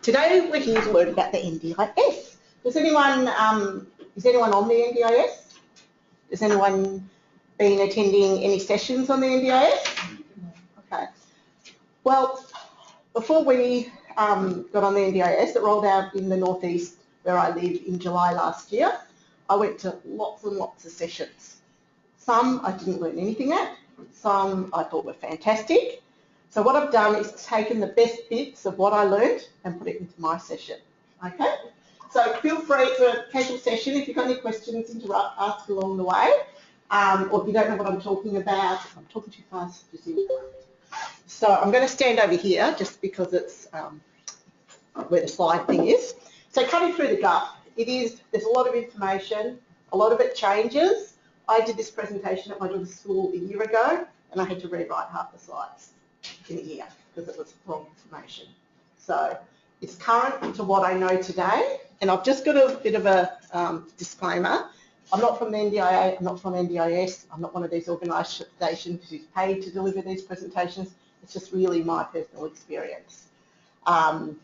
Today we're here to learn about the NDIS. Is anyone on the NDIS? Has anyone been attending any sessions on the NDIS? Okay. Well, before we got on the NDIS, it rolled out in the northeast where I live in July last year. I went to lots and lots of sessions. Some I didn't learn anything at, some I thought were fantastic. So what I've done is taken the best bits of what I learned and put it into my session. Okay? So feel free for a casual session. If you've got any questions, interrupt, ask along the way. Or if you don't know what I'm talking about, if I'm talking too fast, just interrupt. So I'm going to stand over here just because it's where the slide thing is. So cutting through the Guff, there's a lot of information, a lot of it changes. I did this presentation at my daughter's school a year ago and I had to rewrite half the slides in a year because it was wrong information. So it's current to what I know today, and I've just got a bit of a disclaimer. I'm not from the NDIA, I'm not from NDIS, I'm not one of these organisations who's paid to deliver these presentations. It's just really my personal experience. The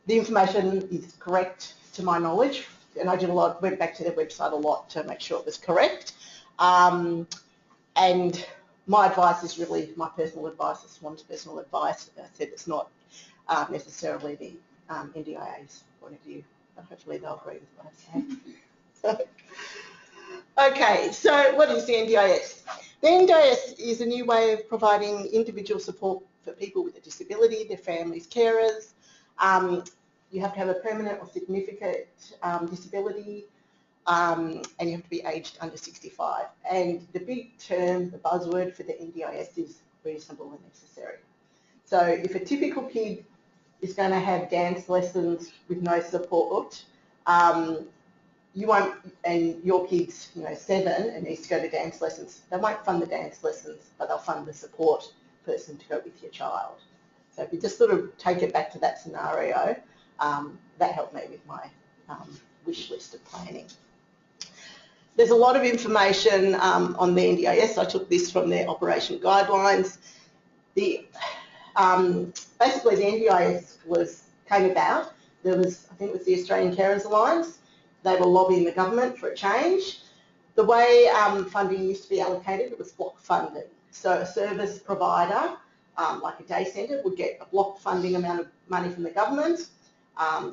information is correct to my knowledge, and I went back to their website a lot to make sure it was correct. And my advice is really my personal advice, it's SWAN's personal advice. I said it's not necessarily the NDIA's point of view, but hopefully they'll agree with what I say. Okay, so what is the NDIS? The NDIS is a new way of providing individual support for people with a disability, their families, carers. You have to have a permanent or significant disability, and you have to be aged under 65. And the big term, the buzzword for the NDIS is reasonable and necessary. So if a typical kid is going to have dance lessons with no support, you won't, and your kid's 7 and needs to go to dance lessons, they won't fund the dance lessons, but they'll fund the support person to go with your child. So if you just sort of take it back to that scenario, that helped me with my wish list of planning. There's a lot of information on the NDIS. I took this from their operation guidelines. Basically, the NDIS came about. There was, I think it was the Australian Carers Alliance. They were lobbying the government for a change. The way funding used to be allocated, it was block funding. So a service provider, like a day centre, would get a block funding amount of money from the government.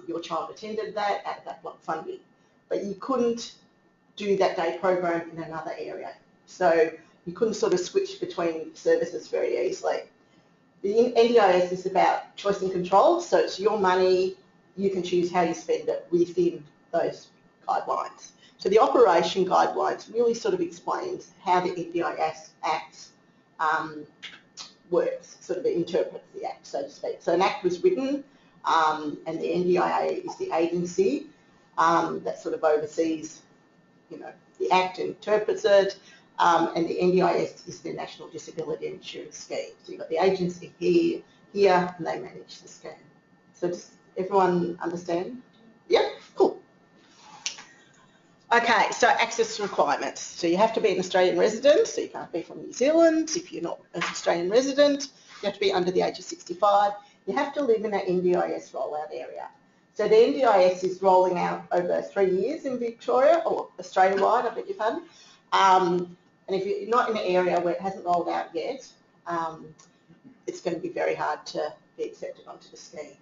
Your child attended that at that block funding. But you couldn't do that day program in another area. So you couldn't sort of switch between services very easily. The NDIS is about choice and control, so it's your money, you can choose how you spend it within those guidelines. So the operation guidelines really sort of explains how the NDIS Act works, sort of interprets the Act, so to speak. So an Act was written, and the NDIA is the agency that sort of oversees the Act and interprets it, and the NDIS is the National Disability Insurance Scheme. So you've got the agency here, and they manage the scheme. So does everyone understand? Yeah, cool. Okay, so access requirements. So you have to be an Australian resident, so you can't be from New Zealand. If you're not an Australian resident, you have to be under the age of 65. You have to live in an NDIS rollout area. So the NDIS is rolling out over 3 years in Victoria, or Australia-wide, I beg your pardon. And if you're not in an area where it hasn't rolled out yet, it's going to be very hard to be accepted onto the scheme.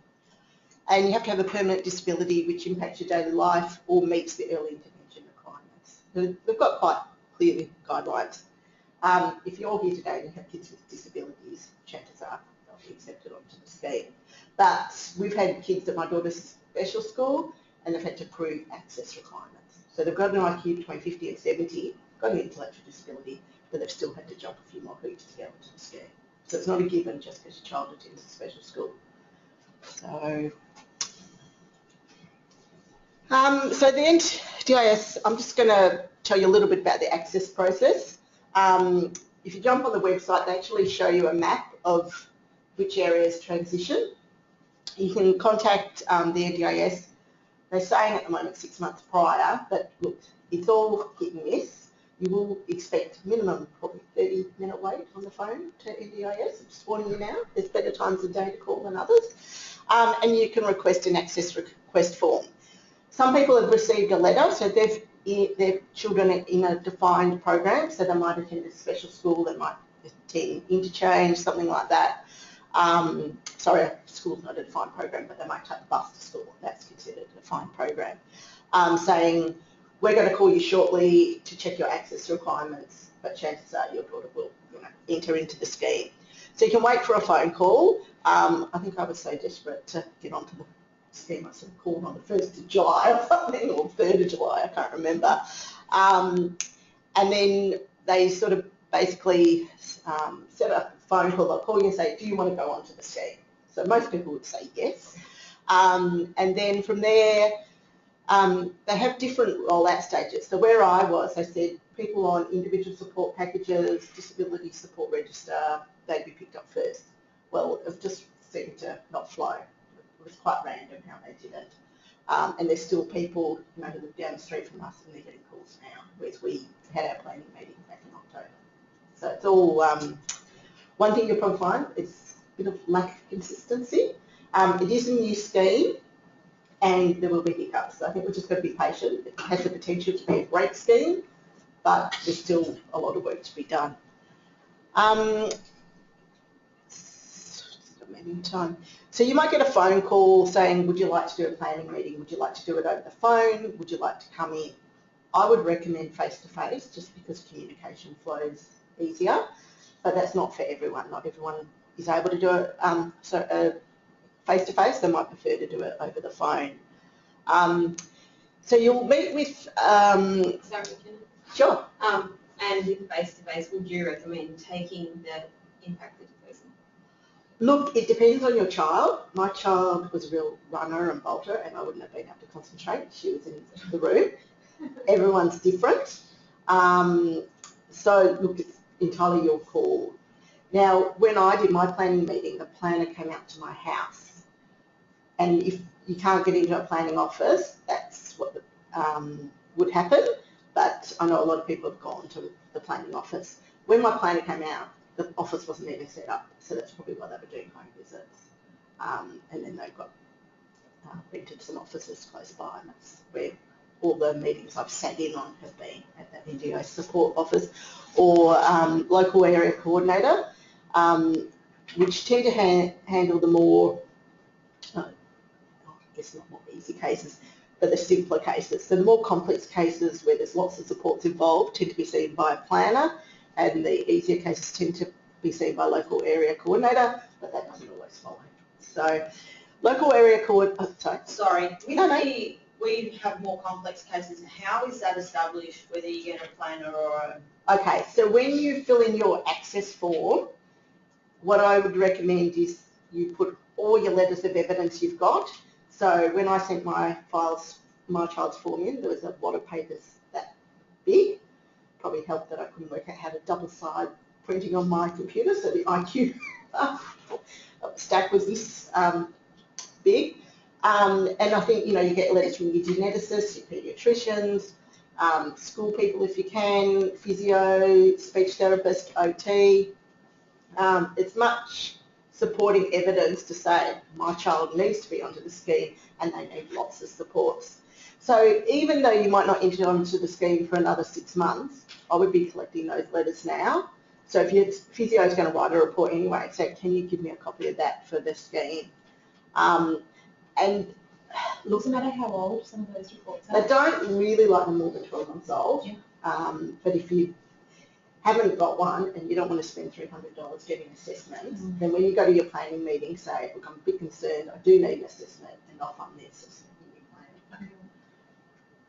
And you have to have a permanent disability which impacts your daily life or meets the early intervention requirements. So they've got quite clear guidelines. If you're here today and you have kids with disabilities, chances are they'll be accepted onto the scheme. But we've had kids at my daughter's special school and they've had to prove access requirements. So they've got an IQ between 50 and 70, got an intellectual disability, but they've still had to jump a few more hoops to get onto the scheme. So it's not a given just because your child attends a special school. So the NDIS, I'm just going to tell you a little bit about the access process. If you jump on the website, they actually show you a map of which areas transition. You can contact the NDIS. They're saying at the moment 6 months prior, but look, it's all hit and miss. You will expect minimum probably 30-minute wait on the phone to NDIS. I'm just warning you now. There's better times of day to call than others. and you can request an access request form. Some people have received a letter, so their children are in a defined program, so they might attend a special school, they might attend interchange, something like that. Sorry, school's not a defined program, but they might take the bus to school. That's considered a defined program. Saying, we're going to call you shortly to check your access requirements, but chances are your daughter will enter into the scheme. So you can wait for a phone call. I think I was so desperate to get onto the scheme, I sort of called on the 1st of July or something, or 3rd of July, I can't remember. And then they sort of basically set up a phone call. They'll call you and say, do you want to go onto the scheme? So most people would say yes. And then from there, they have different rollout stages. So where I was, they said people on individual support packages, disability support register, they'd be picked up first. Well, it just seemed to not flow. It was quite random how they did it. And there's still people who live down the street from us and they're getting calls now, whereas we had our planning meeting back in October. So it's all, one thing you'll probably find is a bit of lack of consistency. It is a new scheme and there will be hiccups. So I think we're just got to be patient. It has the potential to be a great scheme, but there's still a lot of work to be done. Time. So you might get a phone call saying, would you like to do a planning meeting? Would you like to do it over the phone? Would you like to come in? I would recommend face-to-face just because communication flows easier, but that's not for everyone. Not everyone is able to do it face-to-face. They might prefer to do it over the phone. So you'll meet with... Sorry, sure. And with face-to-face, would you recommend taking the impacted person? Look, it depends on your child. My child was a real runner and bolter and I wouldn't have been able to concentrate. She was in the room. Everyone's different. So look, it's entirely your call. Now, when I did my planning meeting, the planner came out to my house. And if you can't get into a planning office, that's what would happen. But I know a lot of people have gone to the planning office. When my planner came out, the office wasn't even set up, so that's probably why they were doing home visits. And then they've got rented some offices close by, and that's where all the meetings I've sat in on have been, at that NDIS support office, or local area coordinator, which tend to handle the more, I guess not more easy cases, but the simpler cases. So the more complex cases where there's lots of supports involved tend to be seen by a planner, and the easier cases tend to be seen by local area coordinator, but that doesn't always follow. So local area coordinator, Sorry, we have more complex cases. How is that established, whether you get a planner or a... Okay, so when you fill in your access form, what I would recommend is you put all your letters of evidence you've got. So when I sent my child's form in, there was a wad of papers that big. Probably helped that I couldn't work out how to double-side printing on my computer, so the IQ stack was this big. And I think, you get letters from your geneticists, your paediatricians, school people if you can, physio, speech therapist, OT. It's much supporting evidence to say my child needs to be onto the scheme and they need lots of supports. So even though you might not enter onto the scheme for another 6 months, I would be collecting those letters now. So if your physio is going to write a report anyway, so can you give me a copy of that for the scheme? And look, doesn't matter how old some of those reports are. They don't really like them more than 12 months old. Yeah. But if you haven't got one and you don't want to spend $300 getting an assessment, then when you go to your planning meeting, say, look, I'm a bit concerned, I do need an assessment, and I'll fund the assessment.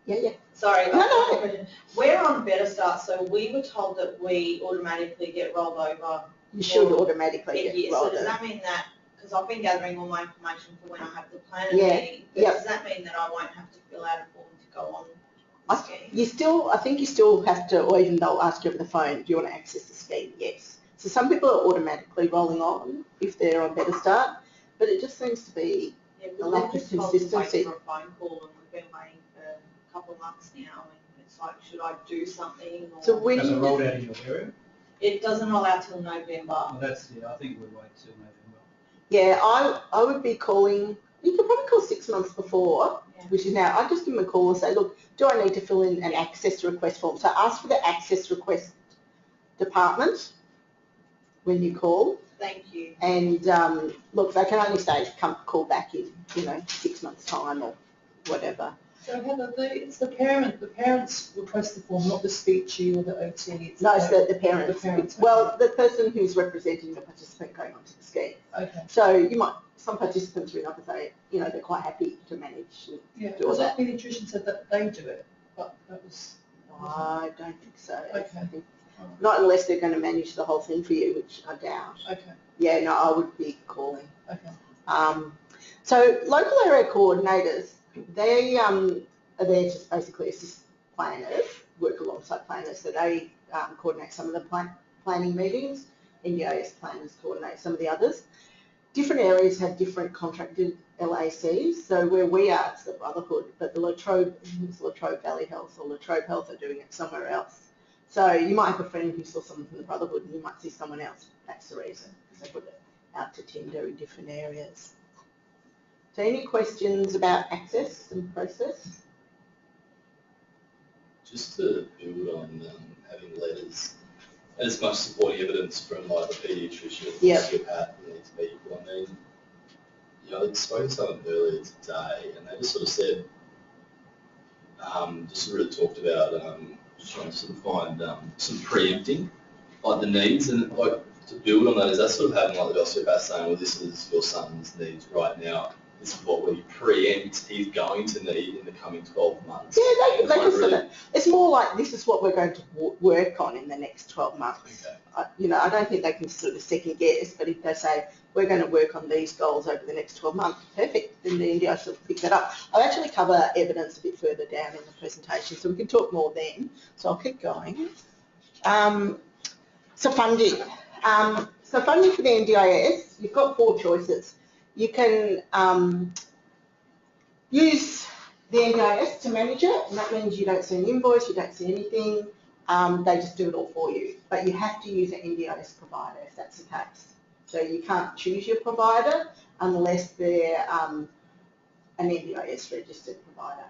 Yeah. Sorry, no. We're on Better Start, so we were told that we automatically get rolled over. You should automatically get rolled over. So does that mean that, because I've been gathering all my information for when I have the planner meeting, does that mean that I won't have to fill out a form to go on the scheme? I think you still have to, or even they'll ask you over the phone, do you want to access the scheme? Yes. So some people are automatically rolling on if they're on Better Start, but it just seems to be a lack of consistency. For a phone call and we've been waiting for a couple of months now, and it's like, should I do something? Or so when has it rolled out in your area? It doesn't roll out till November. Well, I think we'll wait till November. Yeah, I would be calling, you could probably call 6 months before, which is now, I'd just give them a call and say, look, do I need to fill in an access request form? So ask for the access request department when you call. Thank you. And look, they can only say come call back in, 6 months' time or whatever. So Heather, it's the parents request the form, not the speechy or the OT. It's No, it's the parents. The parents. Well, the person who's representing the participant going onto the scheme. Okay. So some participants ring up and say, they're quite happy to manage and do all that. The pediatrician said that they do it, but that was. I don't think so. Okay. I think, not unless they're going to manage the whole thing for you, which I doubt. Okay. Yeah, no, I would be calling. Okay. So local area coordinators, they are there to basically assist planners, work alongside planners. So they coordinate some of the planning meetings. NDIS planners coordinate some of the others. Different areas have different contracted LACs. So where we are, it's the Brotherhood, but the Latrobe Valley Health or Latrobe Health are doing it somewhere else. So you might have a friend who saw someone from the Brotherhood and you might see someone else. That's the reason, because they put it out to tender in different areas. So any questions about access and process? Just to build on having letters, as much supporting evidence from like the paediatrician, osteopath, and these people. I mean, I spoke to someone earlier today, and they just sort of said, just sort of talked about just trying to sort of find some preempting, like the needs, and like to build on that, is that sort of having like the osteopath saying, well, this is your son's needs right now. This is what we preempt he's going to need in the coming 12 months. Yeah, they can sort of, it's more like this is what we're going to work on in the next 12 months. Okay. I don't think they can sort of second guess, but if they say, we're going to work on these goals over the next 12 months, perfect, then the NDIS will pick that up. I'll actually cover evidence a bit further down in the presentation, so we can talk more then. So I'll keep going. So funding. So funding for the NDIS, you've got 4 choices. You can use the NDIS to manage it, and that means you don't see an invoice, you don't see anything, they just do it all for you. But you have to use an NDIS provider if that's the case. So you can't choose your provider unless they're an NDIS registered provider.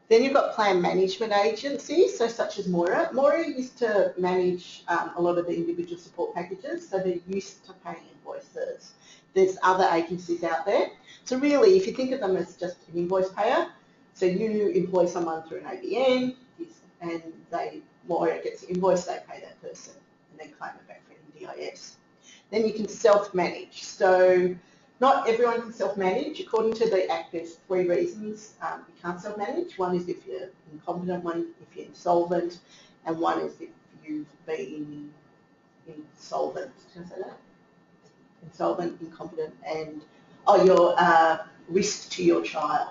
Then you've got plan management agencies, so such as Moira. Moira used to manage a lot of the individual support packages, so they're used to paying invoices. There's other agencies out there. So really, if you think of them as just an invoice payer, so you employ someone through an ABN, and Moira gets the invoice, they pay that person, and then claim it back for NDIS. Then you can self-manage. So not everyone can self-manage. According to the Act, there's 3 reasons you can't self-manage. One is if you're incompetent, one if you're insolvent, and one is if you've been insolvent. Did I say that? Insolvent, incompetent, and you're risk to your child.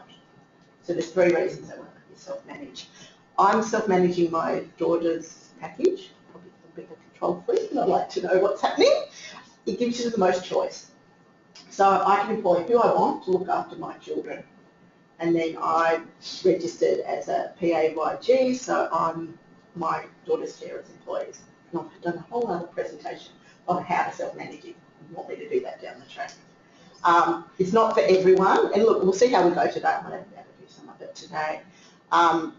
So there's 3 reasons they want you self-manage. I'm self-managing my daughter's package. Probably a bit of a control freak, and I'd like to know what's happening. It gives you the most choice. So I can employ who I want to look after my children. And then I'm registered as a PAYG, so I'm my daughter's carers employees. And I've done a whole other presentation on how to self-manage it. You want me to do that down the track. It's not for everyone, and look, we'll see how we go today. I might have to be able to do some of it today.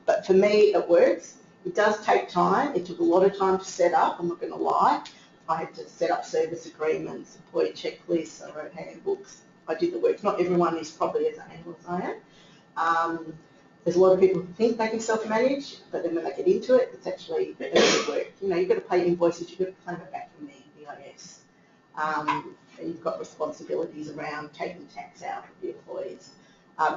But for me, it works. It does take time. It took a lot of time to set up, I'm not going to lie. I had to set up service agreements, employee checklists, I wrote handbooks. I did the work. Not everyone is probably as anal as I am. There's a lot of people who think they can self-manage, but then when they get into it, it's actually better work. You've got to pay invoices, you've got to claim it back from the NDIS. And you've got responsibilities around taking tax out of the employees.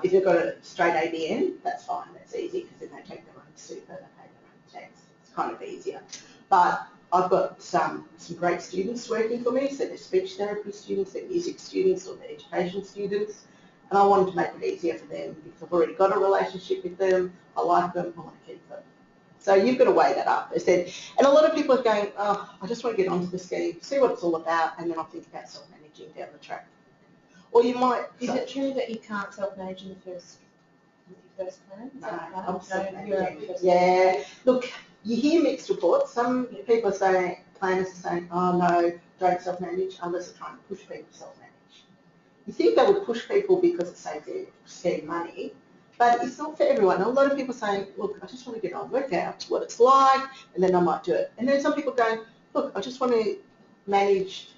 If you've got a straight ABN, that's fine, that's easy, because then they take their own super, they pay their own tax. It's kind of easier. But I've got some great students working for me, so they're speech therapy students, they're music students, or they're education students, and I wanted to make it easier for them because I've already got a relationship with them, I like them, I want to keep them. So you've got to weigh that up. And a lot of people are going, oh, I just want to get onto the scheme, see what it's all about, and then I'll think about self-managing down the track. Or you might... Is it true that you can't self-manage in the first plan? No, I'm self-managing. Yeah. Look, you hear mixed reports. Some people are saying, planners are saying, oh no, don't self-manage. Others are trying to push people to self-manage. you think they would push people because it saves their spare money, but it's not for everyone. A lot of people saying, look, I just want to get on, work out what it's like, and then I might do it. And then some people going, look, I just want to manage,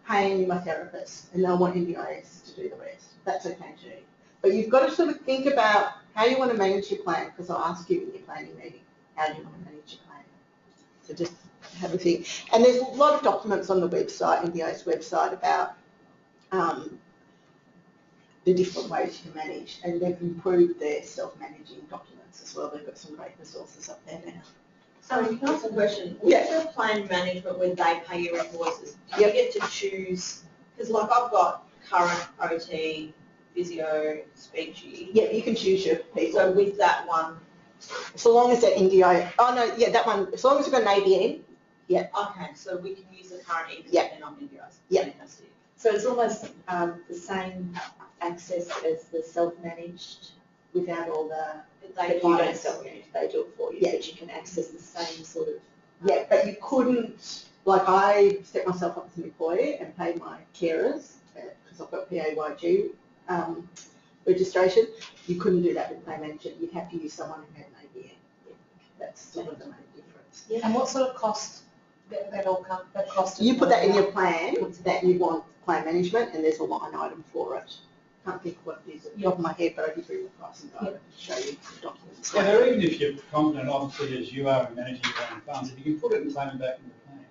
paying my therapist, and they'll want NDIS to do the rest. That's okay too. But you've got to sort of think about how you want to manage your plan, because I'll ask you in your planning meeting, how do you want to manage your plan? So just have a think. And there's a lot of documents on the website, NDIS website, about the different ways you can manage, and they've improved their self-managing documents as well. They've got some great resources up there now. So can I ask a question? With the plan management, when they pay your invoices, do you get to choose, because like I've got current OT, physio, speechy. Yeah, you can choose your people. So with that one. So long as they're NDIA, that one, as long as you've got an ABN, yeah. Okay, so we can use the current even if they're not NDIS. Yeah. Fantastic. So it's almost the same access as the self-managed without all the, but you don't self-manage, they do it for you, but you can access the same sort of. Yeah, but you couldn't, like I set myself up as an employee and paid my carers, because I've got PAYG registration. You couldn't do that with Plan Manager. You'd have to use someone who had an ABN. Yeah, that's sort of the main difference. Yeah. And what sort of cost that all come? That cost. You put that in your plan that you want plan management, and there's a line item for it. Can't think what it is at the top of my head, but I'll give you the pricing guide to show you the documents. So even if you're confident, obviously, as you are in managing your own funds, if you can put it and claim it back in the plan,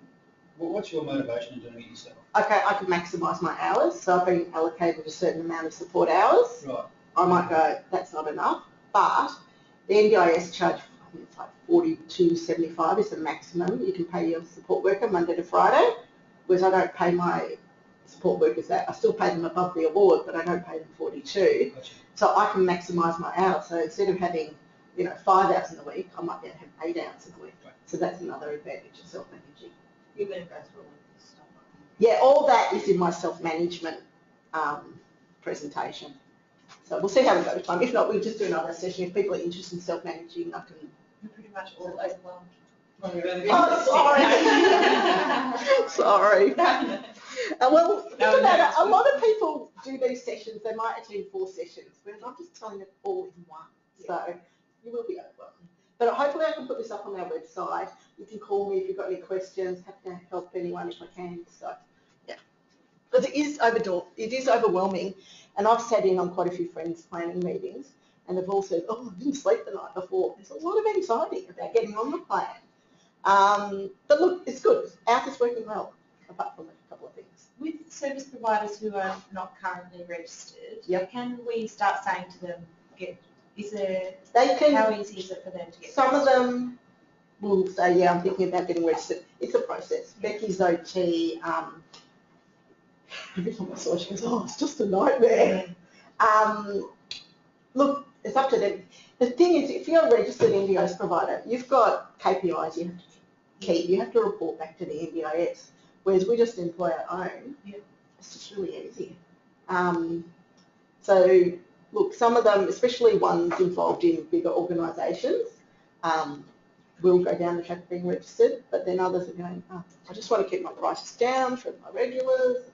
what's your motivation in doing it yourself? Okay, I can maximise my hours, so I've been allocated a certain amount of support hours. Right. I might go, that's not enough, but the NDIS charge, I think it's like $42.75 is the maximum you can pay your support worker Monday to Friday, whereas I don't pay my support workers that. I still pay them above the award, but I don't pay them 42. Gotcha. So I can maximise my hours. So instead of having, 5 hours in a week, I might be able to have 8 hours in a week. Right. So that's another advantage of self-managing. You're going to go through all this stuff. Yeah, all that is in my self-management presentation. So we'll see how we go with time. If not, we'll just do another session. If people are interested in self-managing, I can. You're pretty much all overwhelmed. Oh, sorry. Sorry. Well, think about it. A lot of people do these sessions. They might attend 4 sessions, whereas I'm just telling it all in one. So you will be overwhelmed. But hopefully I can put this up on our website. You can call me if you've got any questions. Happy to help anyone if I can. So yeah, because it is overwhelming. And I've sat in on quite a few friends' planning meetings, and they've all said, "Oh, I didn't sleep the night before." There's a lot of anxiety about getting on the plan. But look, it's good. Ours is working well, apart from a couple of things. With service providers who are not currently registered, Yep. can we start saying to them, They can. how easy is it for them to get Some of registered? them will say, "Yeah, I'm thinking about getting registered." It's a process. Becky's OT. Every time I saw her, she goes, "Oh, it's just a nightmare." Look, it's up to them. The thing is, if you're a registered NDIS provider, you've got KPIs you have to keep. You have to report back to the NDIS. Whereas we just employ our own. Yeah. It's just really easy. So look, some of them, especially ones involved in bigger organisations, will go down the track of being registered, but then others are going, "Oh, I just want to keep my prices down for my regulars."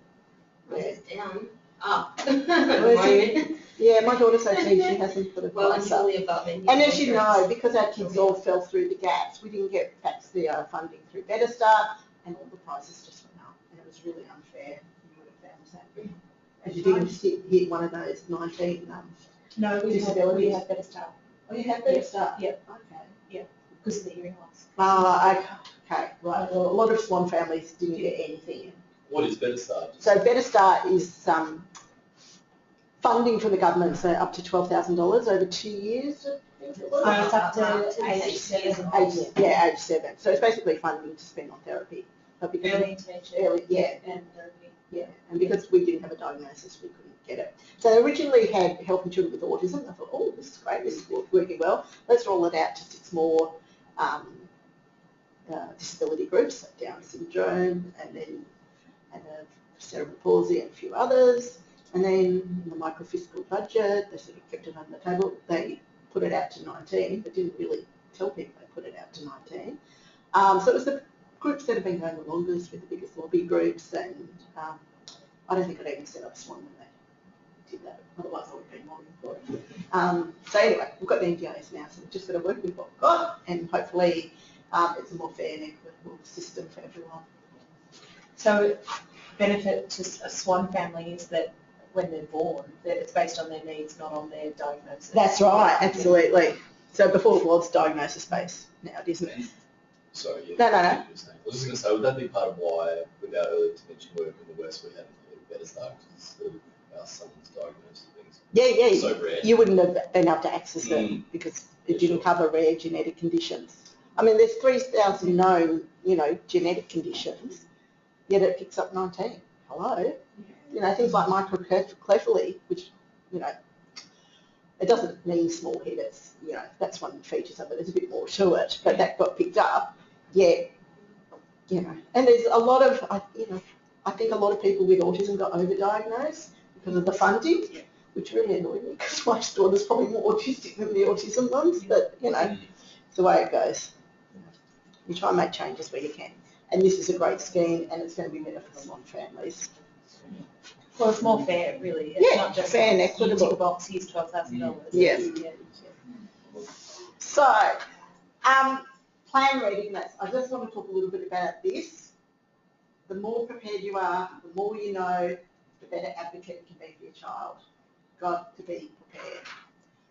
Yeah. Down. Up. Yeah, my daughter's OT, she hasn't put a Well, price up. surely above it. And as you know, because our kids all fell through the gaps, we didn't get taxpayer funding through Better Start, and all the prices just went up, and it was really unfair. You would have found that. As you didn't hit one of those 19 No, we disabilities. have Better Start. Oh, you have Better Start? Yep. Okay. Because of the hearing loss. Okay, right. Well, a lot of SWAN families didn't get anything. What is Better Start? So Better Start is funding from the government, so up to $12,000 over 2 years. I think it was. So it's up Up to to age 7. 7. Age 7. So it's basically funding to spend on therapy. But because Early intervention. yeah, And therapy. yeah, and because we didn't have a diagnosis, we couldn't get it. So they originally had helping children with autism. I thought, oh, this is great, this is working well. Let's roll it out to 6 more disability groups, like Down syndrome, and then cerebral palsy and a few others. And then in the microfiscal budget, they sort of kept it under the table. They put it out to 19, but didn't really tell people they put it out to 19. So it was the groups that have been going the longest with the biggest lobby groups, and I don't think I'd even set up SWAN when they did that, otherwise I would have been more employed. So anyway, we've got the NDIS now, so we've just got to work with what we've got, and hopefully it's a more fair and equitable system for everyone. So benefit to a SWAN family is that when they're born, that it's based on their needs, not on their diagnosis. That's right, absolutely. So before it was diagnosis based, now it isn't. Sorry, yeah. No. I was just going to say, would that be part of why, with our early intervention work in the West, we haven't really better start because our son's diagnosed things? Yeah. So rare. You wouldn't have been able to access it because it didn't cover rare genetic conditions. I mean, there's 3,000 known, genetic conditions, yet it picks up 19. Hello? Things like microcephaly, which, it doesn't mean small head, it's, that's one of the features of it, there's a bit more to it, but that got picked up, yet, and there's a lot of, I think a lot of people with autism got overdiagnosed because of the funding, which really annoyed me because my daughter's probably more autistic than the autism ones, but, it's the way it goes. You try and make changes where you can. And this is a great scheme, and it's going to be beneficial on families. Well, it's more fair, really. It's not just fair and equitable. You tick a box, here's $12,000. Yes. So, plan readiness. I just want to talk a little bit about this. The more prepared you are, the more you know, the better advocate you can be for your child. Got to be prepared.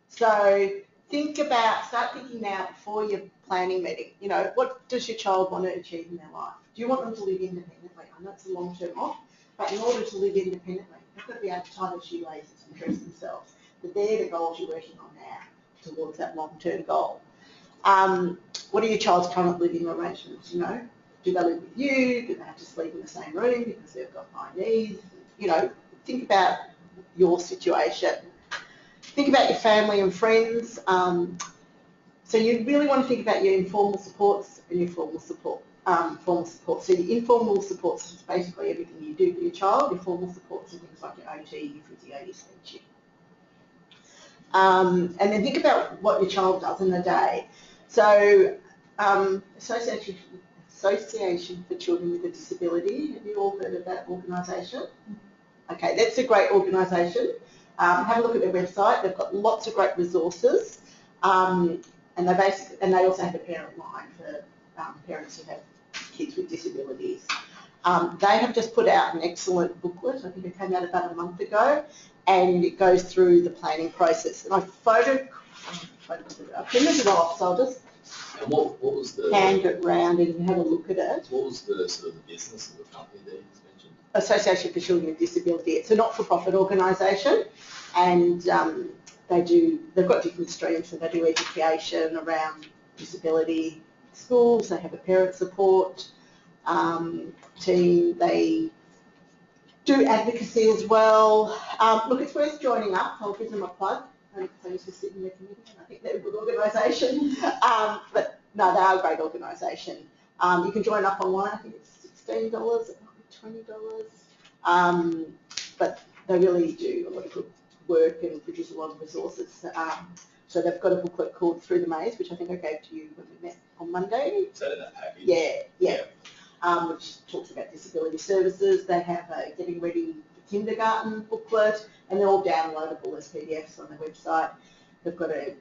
So start thinking now before your planning meeting. What does your child want to achieve in their life? Do you want them to live independently? I know it's a long-term off, but in order to live independently, they've got to be able to tie their shoelaces and dress themselves. But they're the goals you're working on now towards that long-term goal. What are your child's current living arrangements? Do they live with you? Do they have to sleep in the same room because they've got high needs? Think about your situation. Think about your family and friends. So you really want to think about your informal supports and your formal support. So your informal supports is basically everything you do for your child. Your formal supports are things like your OT, your physio, your speech. And then think about what your child does in a day. So Association for Children with a Disability, have you all heard of that organisation? Okay, that's a great organisation. Have a look at their website. They've got lots of great resources, and they also have a parent line for parents who have kids with disabilities. They have just put out an excellent booklet. I think it came out about a month ago, and it goes through the planning process. And I printed it off, so I'll just and what was the hand it round and you have a look at it. What was the sort of the business of the company that you mentioned? Association for Children with Disability. It's a not-for-profit organisation, and they've got different streams. So they do education around disability schools. They have a parent support team. They do advocacy as well. Look, it's worth joining up. I'll give them a plug. I used to sit in their committee, and I think they're a good organisation. But no, they are a great organisation. You can join up online. I think it's $16. It might be $20. But they really do a lot of good work and produce a lot of resources. So they've got a booklet called Through the Maze, which I think I gave to you when we met on Monday. Is that in that package? Yeah. Which talks about disability services. They have a Getting Ready for Kindergarten booklet, and they're all downloadable as PDFs on their website. They've got a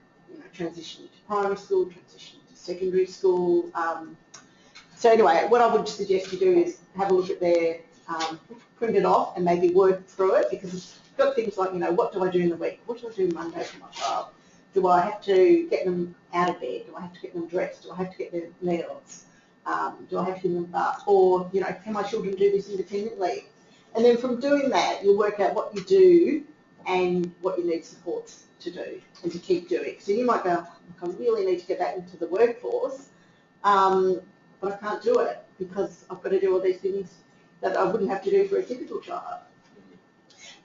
transition to primary school, transition to secondary school. So anyway, what I would suggest you do is have a look at their, print it off and maybe work through it, because it's got things like, what do I do in the week? What do I do Monday for my child? Do I have to get them out of bed? Do I have to get them dressed? Do I have to get them meals? Do I have to give them a bath? Or, can my children do this independently? And then from doing that, you'll work out what you do and what you need supports to do and to keep doing. So you might go, look, I really need to get back into the workforce, but I can't do it because I've got to do all these things that I wouldn't have to do for a typical child.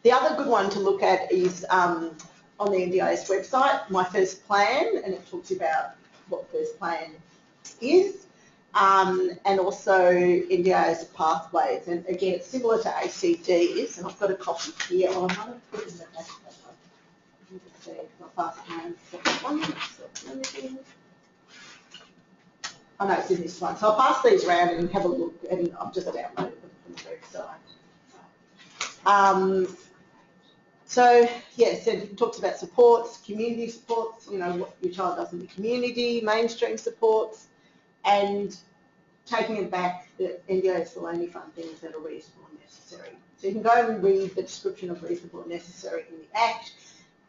The other good one to look at is on the NDIS website, My First Plan, and it talks about what First Plan is, and also NDIS pathways. And again, it's similar to ACDs, and I've got a copy here. I might have put it in the back of that one. You can see, I'll pass it one. Oh no, it's in this one. So I'll pass these around and have a look, and I've just downloaded them from the website. So, yeah, so it talks about supports, community supports, you know, what your child does in the community, mainstream supports, and taking it back, the NDIS will only fund things that are reasonable and necessary. So you can go and read the description of reasonable and necessary in the Act.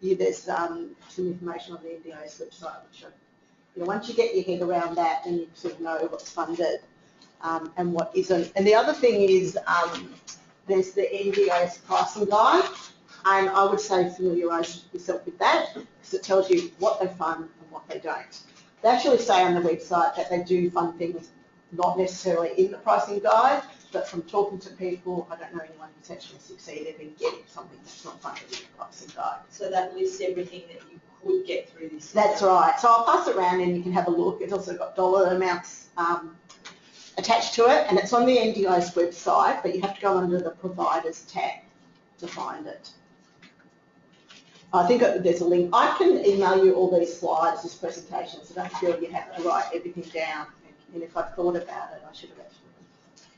There's some information on the NDIS website, which, you know, once you get your head around that, then you sort of know what's funded and what isn't. And the other thing is there's the NDIS pricing guide, and I would say familiarise yourself with that because it tells you what they fund and what they don't. They actually say on the website that they do fund things not necessarily in the pricing guide, but from talking to people, I don't know anyone who's actually succeeded in getting something that's not funded in the pricing guide. So that lists everything that you could get through this. That's right. So I'll pass it around and you can have a look. It's also got dollar amounts attached to it, and it's on the NDIS website, but you have to go under the providers tab to find it. I think there's a link. I can email you all these slides, this presentation, so don't feel you have to write everything down. And if I thought about it, I should have actually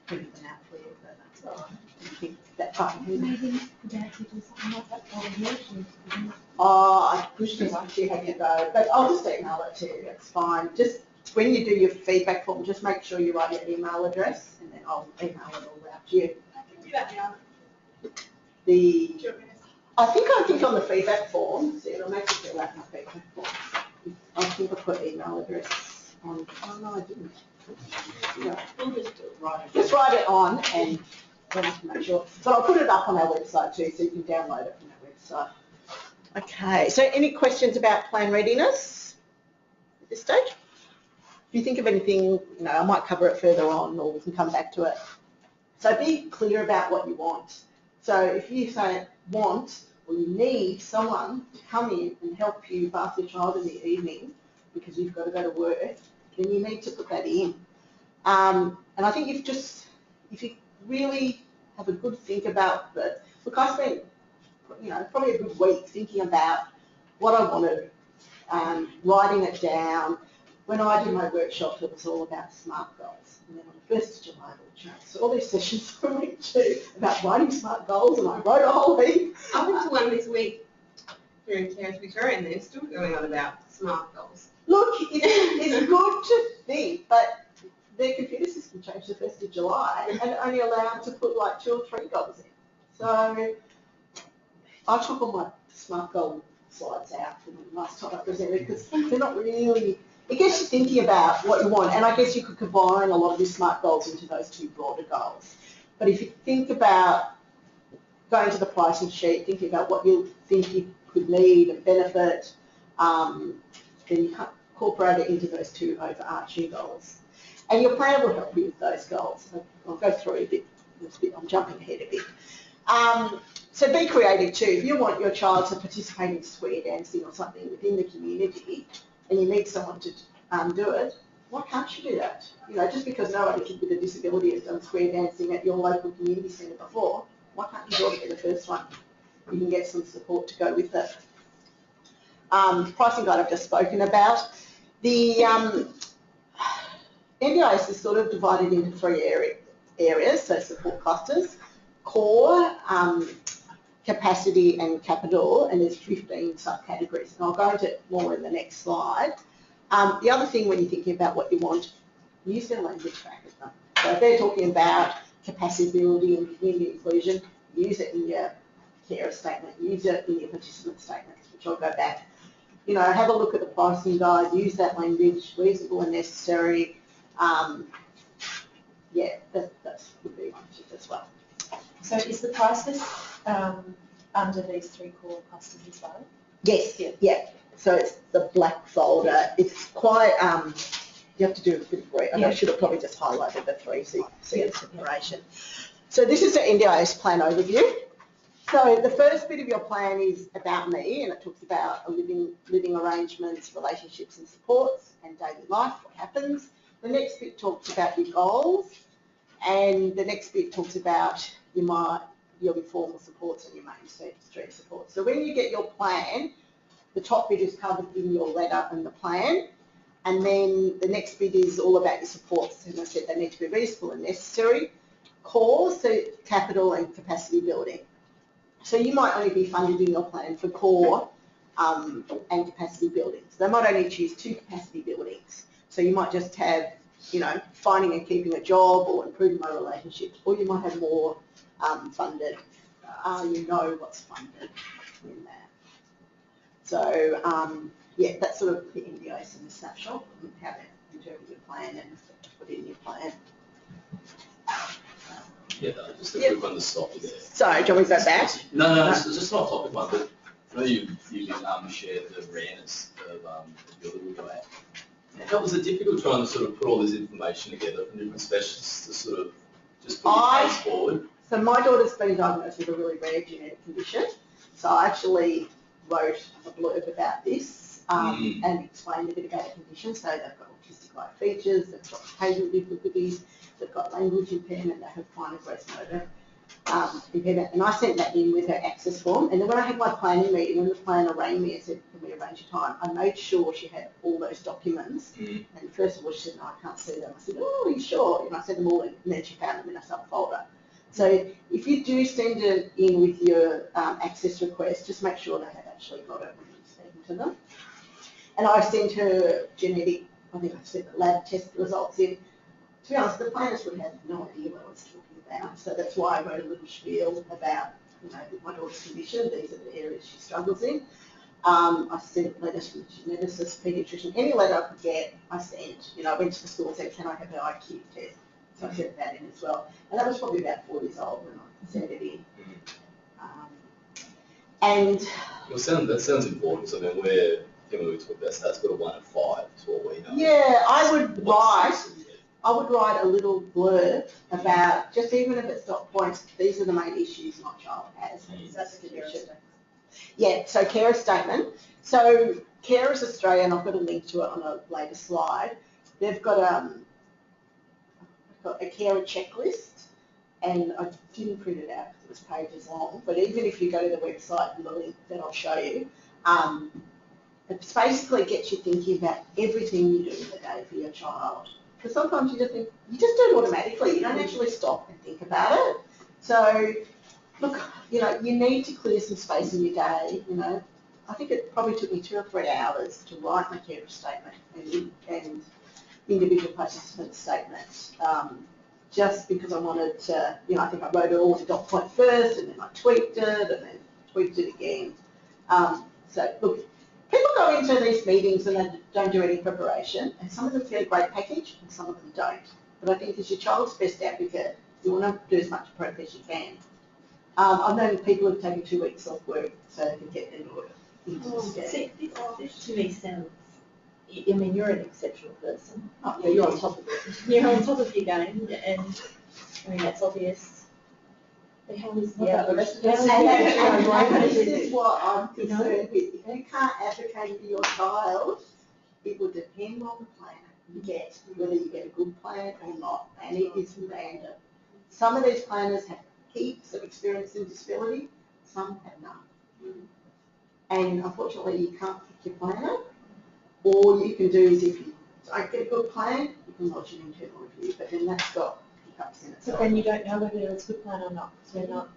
printed them out for you, but that's all right. I think that Maybe Dad could do something like that for you. Oh, I pushed it once you had to go, but I'll just email it to you, it's fine. Just when you do your feedback form, just make sure you write your email address and then I'll email it all out to you. I can do that now. I think on the feedback form, see, it'll make you fill out my feedback form. I think I put email address on, oh no, I didn't. No, We'll just do it right. just write it on and then I can make sure. But I'll put it up on our website too, so you can download it from our website. Okay, so any questions about plan readiness at this stage? If you think of anything, you know, I might cover it further on or we can come back to it. So be clear about what you want. So if you say want or you need someone to come in and help you bath your child in the evening because you've got to go to work, then you need to put that in. And I think if you really have a good think about that. Look, I spent, you know, probably a good week thinking about what I wanted, writing it down. When I did my workshop, it was all about SMART goals. And then on the 1st of July, it changed. So all these sessions I went to about writing SMART goals, and I wrote a whole heap. I went to one this week here in Cairns, Victoria, and they're still going on about SMART goals. Look, it's good to think, but their computer system changed the 1st of July and only allowed to put like 2 or 3 goals in. So I took all my SMART goal slides out from the last time I presented because they're not really, it gets you thinking about what you want, and I guess you could combine a lot of your SMART goals into those 2 broader goals. But if you think about going to the pricing sheet, thinking about what you think you could need and benefit, then you can incorporate it into those 2 overarching goals. And your plan will help you with those goals. I'll go through a bit, I'm jumping ahead a bit. So be creative too. If you want your child to participate in square dancing or something within the community and you need someone to do it, why can't you do that? You know, just because no other kid with a disability has done square dancing at your local community centre before, why can't you do it for the first one? You can get some support to go with it. Pricing guide I've just spoken about. The NDIS is sort of divided into 3 areas, so support clusters, core, capacity and capital, and there's 15 subcategories. And I'll go into it more in the next slide. The other thing when you're thinking about what you want, use their language back at them. So if they're talking about capacity building and community inclusion, use it in your carer statement, use it in your participant statements, which I'll go back. You know, have a look at the pricing guide, use that language, reasonable and necessary. Yeah, that would be one tip as well. So is the process under these 3 core clusters as well? Yes, yeah. So it's the black folder. It's quite, you have to do a bit of reading. I should have probably just highlighted the 3 so you can see the separation. So this is the NDIS plan overview. So the first bit of your plan is about me, and it talks about living arrangements, relationships and supports, and daily life, what happens. The next bit talks about your goals, and the next bit talks about your informal supports and your mainstream supports. So when you get your plan, the top bit is covered in your letter and the plan, and then the next bit is all about your supports. And I said they need to be reasonable and necessary. Core, so capital and capacity building. So you might only be funded in your plan for core and capacity buildings. They might only choose 2 capacity buildings. So you might just have, you know, finding and keeping a job or improving my relationships, or you might have more funded, you know what's funded in that. So, yeah, that's sort of the NDIS in a snapshot and how to interpret your plan and put it in your plan. Yeah, just a quick one to stop you there. Sorry, do you want me to go back? No, it's just not a topic one, but I know you shared the Readiness of your little guy. How was it difficult trying to sort of put all this information together from different specialists to sort of just put your case forward? So my daughter's been diagnosed with a really rare genetic condition. So I actually wrote a blurb about this and explained a bit about the condition. So they've got autistic-like features, they've got behavioural difficulties, they've got language impairment, they have finer gross motor impairment. And I sent that in with her access form. And then when I had my planning meeting, when the planner rang me and said, can we arrange a time, I made sure she had all those documents. And first of all, she said, no, I can't see them. I said, oh, are you sure? And I sent them all in, and then she found them in a subfolder. So if you do send it in with your access request, just make sure they have actually got it when you're speaking to them. And I sent her genetic, I think I sent the lab test results in. To be honest, the planners would have no idea what I was talking about. So that's why I wrote a little spiel about, you know, my daughter's condition. These are the areas she struggles in. I sent letters from the geneticist, paediatrician, any letter I could get, I sent. You know, I went to the school and said, can I have her IQ test? So I sent that in as well. And that was probably about 4 years old when I sent it in. Well, that sounds important. So then when we talk about stats, got a 1 in 5 is what we know. Yeah, I would write a little blurb about, just even if it's dot points, these are the main issues my child has. That's the condition. Yeah, so carer statement. So Carers Australia, and I've got a link to it on a later slide, they've got a carer checklist, and I didn't print it out because it was pages long, but even if you go to the website and the link that I'll show you, it basically gets you thinking about everything you do in the day for your child. Because sometimes you just think, you just do it automatically, you don't actually stop and think about it. So, look, you know, you need to clear some space in your day, you know. I think it probably took me 2 or 3 hours to write my carer statement and individual participant statement, just because I wanted to, you know, I think I wrote it all to dot point first, and then I tweaked it, and then tweaked it again. So, look, people go into these meetings and they don't do any preparation, and some of them get a great package and some of them don't. But I think as your child's best advocate, you want to do as much prep as you can. I've known people who've taken 2 weeks off work so they can get into it. See, this to me sounds, I mean, you're an exceptional person. You're on top of it. You're on top of your game, and I mean, that's obvious. But how is the rest of us? And this is what I'm concerned with. If you can't advocate for your child, it will depend on the plan you get, whether you get a good plan or not, and it is random. Some of these planners have heaps of experience in disability, some have none. And unfortunately, you can't pick your planner. All you can do is, if you don't get a good plan, you can lodge an internal review, but then that's got hiccups in it. So then you don't know whether it's a good plan or not, because we're not,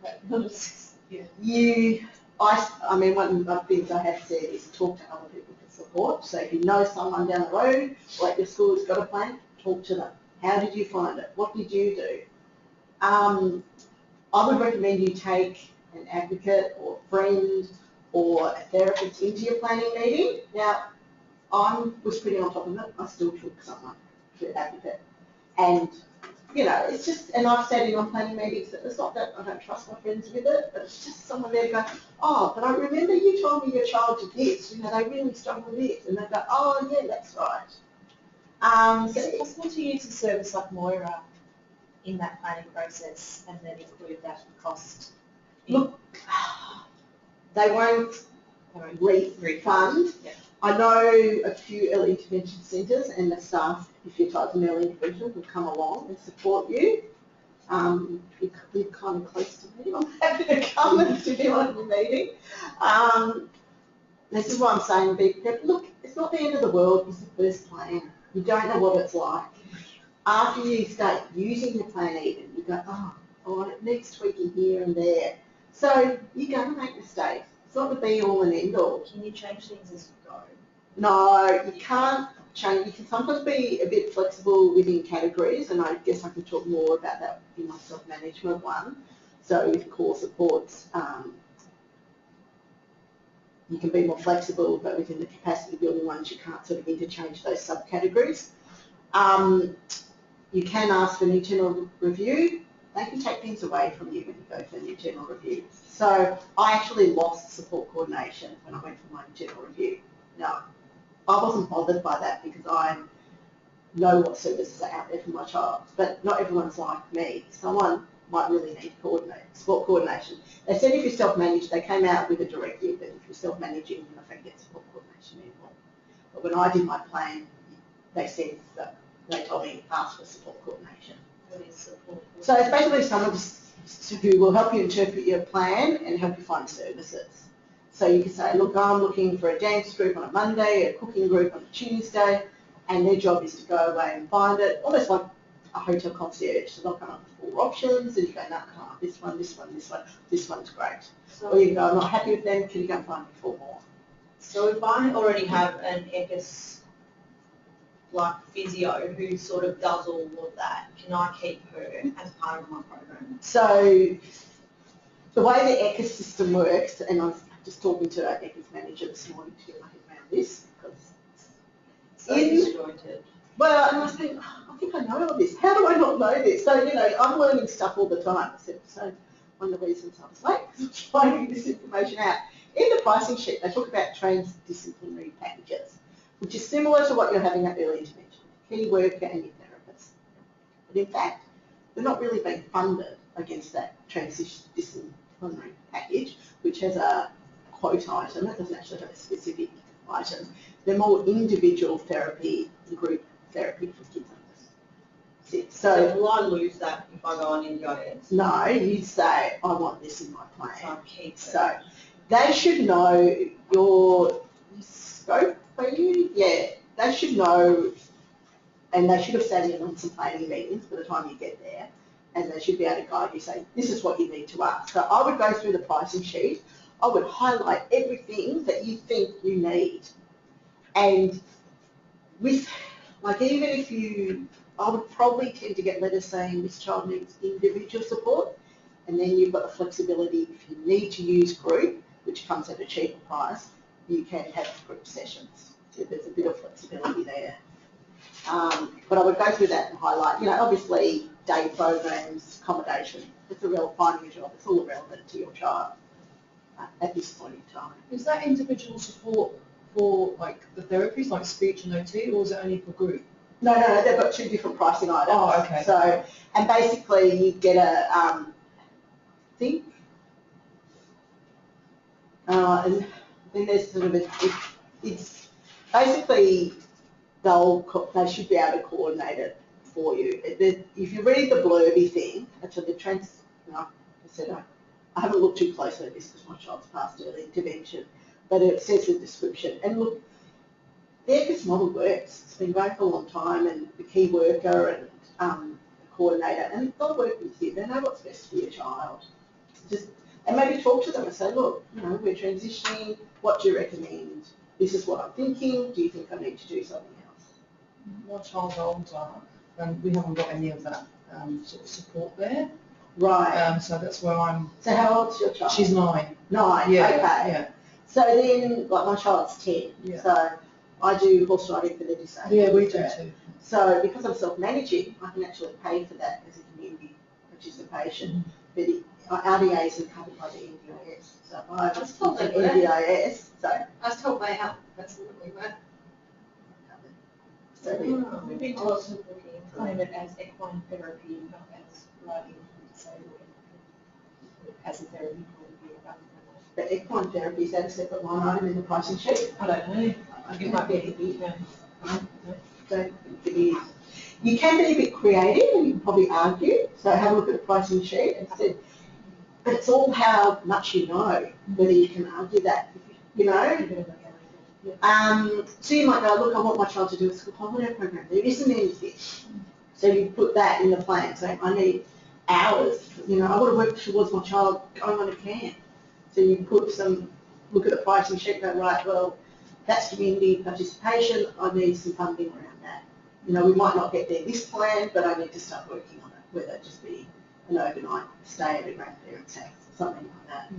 I mean, one of the things I have said is talk to other people for support. So if you know someone down the road, or at your school has got a plan, talk to them. How did you find it? What did you do? I would recommend you take an advocate or a friend or a therapist into your planning meeting. Now, I was pretty on top of it. I still took someone to an advocate. And, you know, it's just, and I've said in my planning meetings that it's not that I don't trust my friends with it, but it's just someone there going, oh, but I remember you told me your child did this, you know, they really struggle with this. And they go, oh, yeah, that's right. Is it possible to use a service like Moira in that planning process and then include that cost? Look, they won't refund. Yeah. I know a few early intervention centres, and the staff, if your child's an early intervention, will come along and support you. You're kind of close to me. I'm happy to come and sit in on your meeting. This is what I'm saying, be prepared. Look, it's not the end of the world. It's the first plan. You don't know what it's like. After you start using the plan even, you go, oh, it needs tweaking here and there. So you're going to make mistakes. It's not the be all and end all. Can you change things as you go? No, you can't change. You can sometimes be a bit flexible within categories, and I guess I can talk more about that in my self-management one. So with core supports, you can be more flexible, but within the capacity building ones, you can't sort of interchange those subcategories. You can ask for an internal review. They can take things away from you when you go for an internal review. So I actually lost support coordination when I went for my internal review. Now, I wasn't bothered by that because I know what services are out there for my child, but not everyone's like me. Someone might really need support coordination. They said if you're self-managed, they came out with a directive that if you're self-managing, you're not going to get support coordination anymore. But when I did my plan, they said that they told me ask for support coordination. What is support? So it's basically someone who will help you interpret your plan and help you find services. So you can say, look, I'm looking for a dance group on a Monday, a cooking group on a Tuesday, and their job is to go away and find it, almost like a hotel concierge. So they'll come up with 4 options, and you go, no, this one, this one, this one, this one's great. So, Or you go, I'm not happy with them, can you go and find me 4 more? so if I already have an ECIS like physio who sort of does all of that, can I keep her as part of my program? So the way the ECIS system works, and I was just talking to our ECIS manager this morning to get my head around this, because So disjointed. well, and I was thinking, I think I know all this. How do I not know this? So, you know, I'm learning stuff all the time. So one of the reasons I was late was finding this information out. In the pricing sheet, they talk about transdisciplinary packages, which is similar to what you're having at early intervention, key worker and your therapist. But in fact, they're not really being funded against that transdisciplinary package, which has a quote item. It doesn't actually have a specific item. They're more individual therapy, group therapy for kids under 6. So will I lose that if I go on NDIS? No, you'd say, I want this in my So plan. I keep it. So they should know your scope for you. Yeah, they should know, and they should have sat in on some planning meetings by the time you get there, and they should be able to guide you, say, this is what you need to ask. So I would go through the pricing sheet. I would highlight everything that you think you need. And with, like, even if I would probably tend to get letters saying this child needs individual support, and then you've got the flexibility if you need to use group, which comes at a cheaper price, you can have group sessions. So there's a bit of flexibility there. But I would go through that and highlight, you know, obviously day programs, accommodation, it's a real finding a job, it's all relevant to your child at this point in time. Is that individual support for like the therapies, like speech and OT, or is it only for group? No, they've got 2 different pricing items. Oh, okay. So, and basically you get a thing, and then there's sort of it's basically they should be able to coordinate it for you. If you read the blurby thing, actually I said I haven't looked too closely at this because my child's past early intervention, but it says the description. And look, the ECIS model works. It's been going for a long time, and the key worker and the coordinator, and they'll work with you. They know what's best for your child. And maybe talk to them and say, look, you know, we're transitioning. What do you recommend? This is what I'm thinking. Do you think I need to do something else? My child's older, and we haven't got any of that sort of support there. Right. So that's where I'm. So how old's your child? She's 9. 9. Yeah. Okay. Yeah. So then, like my child's 10. Yeah. So I do horse riding for the disabled. Yeah, we do too. So because I'm self-managing, I can actually pay for that as a community participation. But RDA isn't covered by the NDIS. So I That's probably an good. NDIS. So I was told by how absolutely were. so we, We've been told to claim it as equine therapy, not as riding disabled. As a therapy point of view. the equine therapy, is that a separate line item in the pricing sheet? I don't know. It might be a bit, So it is. You can be a bit creative and you can probably argue. So have a look at the pricing sheet and say, but it's all how much you know, whether you can argue that, you know. So you might go, look, I want my child to do a school holiday program. There isn't anything. So you put that in the plan. So I need, hours. You know, I want to work towards my child going on a camp. So you put some, look at the pricing sheet, go, right, well, that's community participation, I need some funding around that. You know, we might not get there this plan, but I need to start working on it, whether it just be an overnight stay at a grandparent's house, something like that.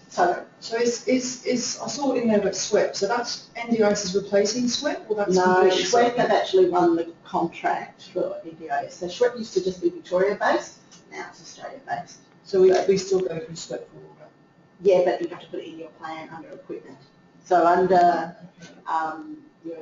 So is I saw in there about SWEP, so that's NDIS is replacing SWEP, or that's No, completely SWEP separate? have actually won the contract for NDIS. So SWEP used to just be Victoria-based, now it's Australia-based. So we still go through SWEP for all that? Yeah, but you have to put it in your plan under equipment. So under your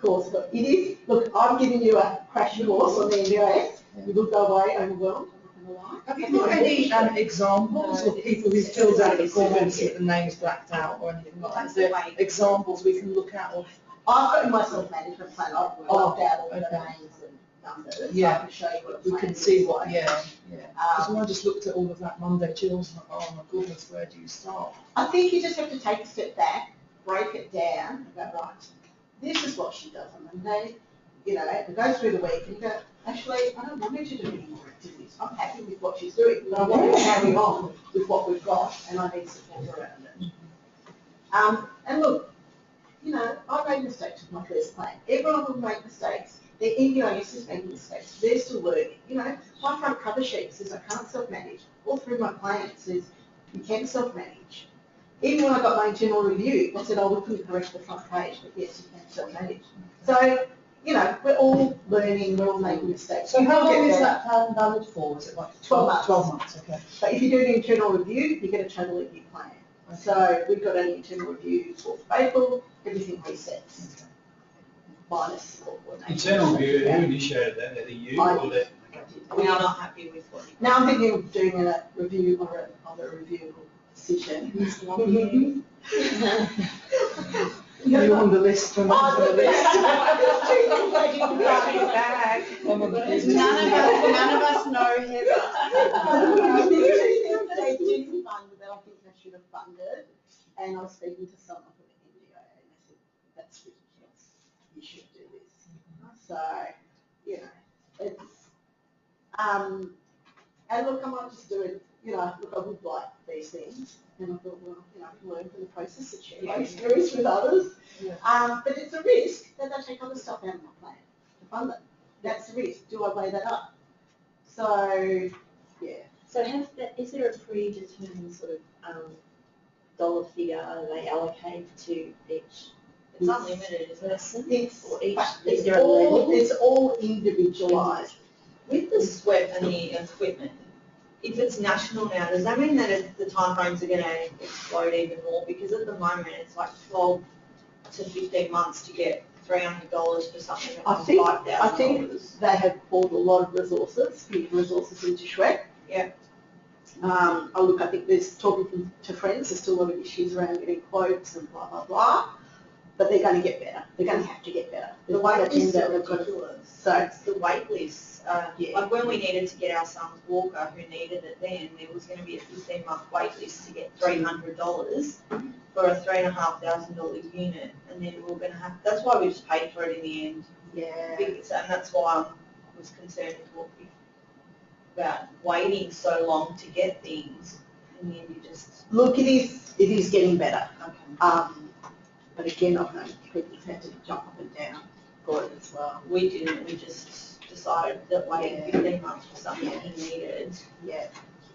course, but it is, look, I'm giving you a crash course on the NDIS. You will go away overwhelmed, I'm not going to lie. Have you got any examples of people who filled out the forms with the names blacked out or anything like that? Is there examples we can look at of? I've got in my self-management plan, I've blocked out all the okay. names and numbers. Yeah. So I can show you what a We plan can see looks what, like. yeah. Because when I just looked at all of that Monday chills, I'm like, oh my goodness, where do you start? I think you just have to take a step back, break it down, and go, right, this is what she does on Monday. You know, we go through the week and you go, actually, I don't want her to do any more activities. I'm happy with what she's doing, but I want her to carry on with what we've got, and I need support around it. And look, you know, I made mistakes with my first plan. Everyone will make mistakes. The NDIS is making mistakes. They're still learning. You know, my front cover sheet says I can't self-manage. All through my plan it says you can self-manage. Even when I got my internal review, I said, oh, we couldn't correct the front page, but yes, you can self-manage. So, you know, we're all learning, we're all making mistakes. So how long is better. that plan valid for? Is it like 12 months. 12 months, okay. But if you do an internal review, you get a total review plan. So we've got an internal review 4th of April, everything resets. Minus or Internal review, who initiated that? Either you or the? We are not happy with what you. Now I'm thinking of doing a review of a review decision. You're on the list, when I'm on the list. None of us know Heather. They didn't fund that I think they should have funded, and I was speaking to someone from the NDIA and they said, that's ridiculous, you should do this. So, you know, it's, and look, I might just do it, you know, look, I would like these things, and I thought, well, you know, I can learn from the process and share my experience with others. But it's a risk that they take other stuff out of my plan to fund it. That's the risk. Do I weigh that up? So, yeah. So is there a predetermined sort of dollar figure they allocate to each It's unlimited, isn't it? person? It's, Each- it's, is there a all, level? it's all individualised. With the SWEP and the equipment, if it's national now, does that mean that the timeframes are going to explode even more? Because at the moment, it's like 12 to 15 months to get $300 for something that I was think, $5,000. I think they have poured a lot of resources into SWEP. Yeah. Look, I think there's talking to friends, there's still a lot of issues around getting quotes and blah, blah, blah. But they're going to get better. They're going to have to get better. The wait lists are they've got to- ridiculous. So, It's the wait lists. Yeah. Like when we needed to get our son's walker, who needed it then, there was going to be a 15-month wait list to get $300 for a $3,500 unit, and then we were going to have. That's why we just paid for it in the end. yeah. And that's why I was concerned about waiting so long to get things. In the end, you just. Look, it is getting better. But again, I've known people who've had to jump up and down for it as well. We didn't. We just decided that waiting Yeah. 15 months for something he needed. Yeah.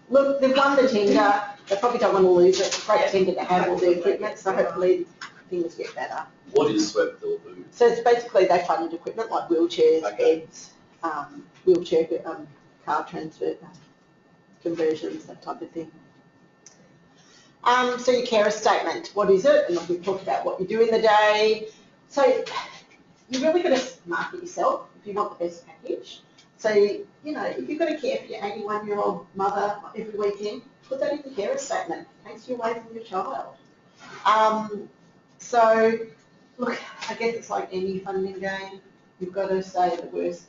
Look, they've won the tender. They probably don't want to lose it. It's a great tender to have all the equipment, so hopefully things get better. What is SWEP do? So it's basically they funded equipment like wheelchairs, Okay. beds, wheelchair car transfer conversions, that type of thing. So your carer statement, what is it? And we've talked about what you do in the day. So you really got to market yourself if you want the best package. So, you know, if you've got to care for your 81-year-old mother every weekend, put that in the carer statement. It takes you away from your child. So, look, I guess it's like any funding game. You've got to say the worst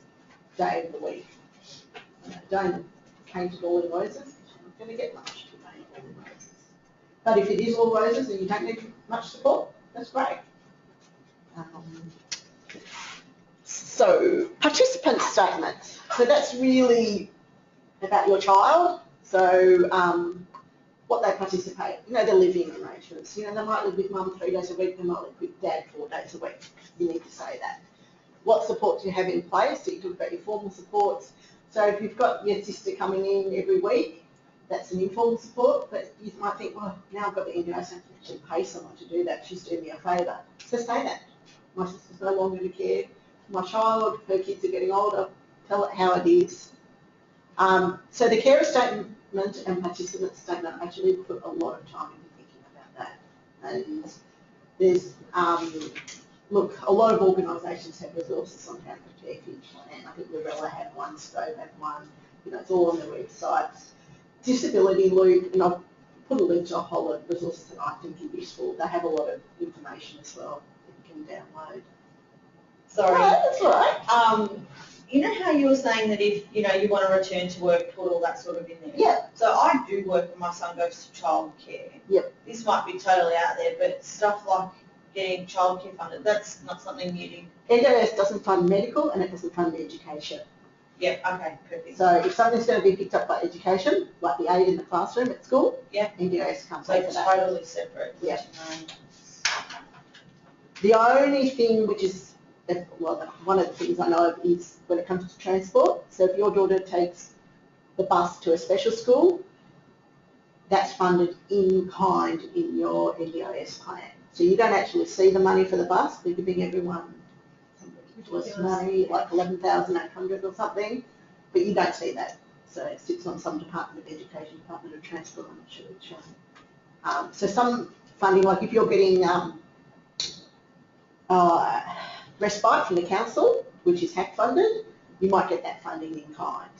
day of the week. Don't paint it all in roses, because you're not going to get much to paint all in roses. But if it is all roses and you don't need much support, that's great. So, participant statement. So that's really about your child. So what they participate, you know, their living arrangements. You know, they might live with mum 3 days a week, they might live with dad 4 days a week. You need to say that. What support do you have in place? So you talk about your formal supports. So if you've got your sister coming in every week, that's an informal support, but you might think, well, now I've got the NDIS, I can actually pay someone to do that. She's doing me a favour. So say that. My sister's no longer to care for my child, her kids are getting older, tell it how it is. So the carer statement and participant statement actually put a lot of time into thinking about that. And there's, look, a lot of organisations have resources on how to protect each plan. I think Lorella had one, Stove had one, you know, it's all on their websites. Disability Loop, and I've put a link to a whole lot of resources that I think are useful. They have a lot of information as well that you can download. Sorry. Oh, that's all right. You know how you were saying that if, you know, you want to return to work, put all that sort of in there? Yeah. So I do work when my son goes to childcare. Yep. This might be totally out there, but stuff like getting childcare funded, that's not something you do. NDIS doesn't fund medical and it doesn't fund education. Yeah, okay, perfect. So if something's going to be picked up by education, like the aid in the classroom at school, yeah, NDIS can't so pay for it's that. totally separate. Yeah. The only thing which is, well, one of the things I know of is when it comes to transport. So if your daughter takes the bus to a special school, that's funded in kind in your NDIS plan. So you don't actually see the money for the bus. We're giving everyone some ridiculous money, like 11,800 or something, but you don't see that. So it sits on some Department of Education, Department of Transport, I'm not sure which one. So some funding, like if you're getting respite from the council, which is HAC funded, you might get that funding in kind.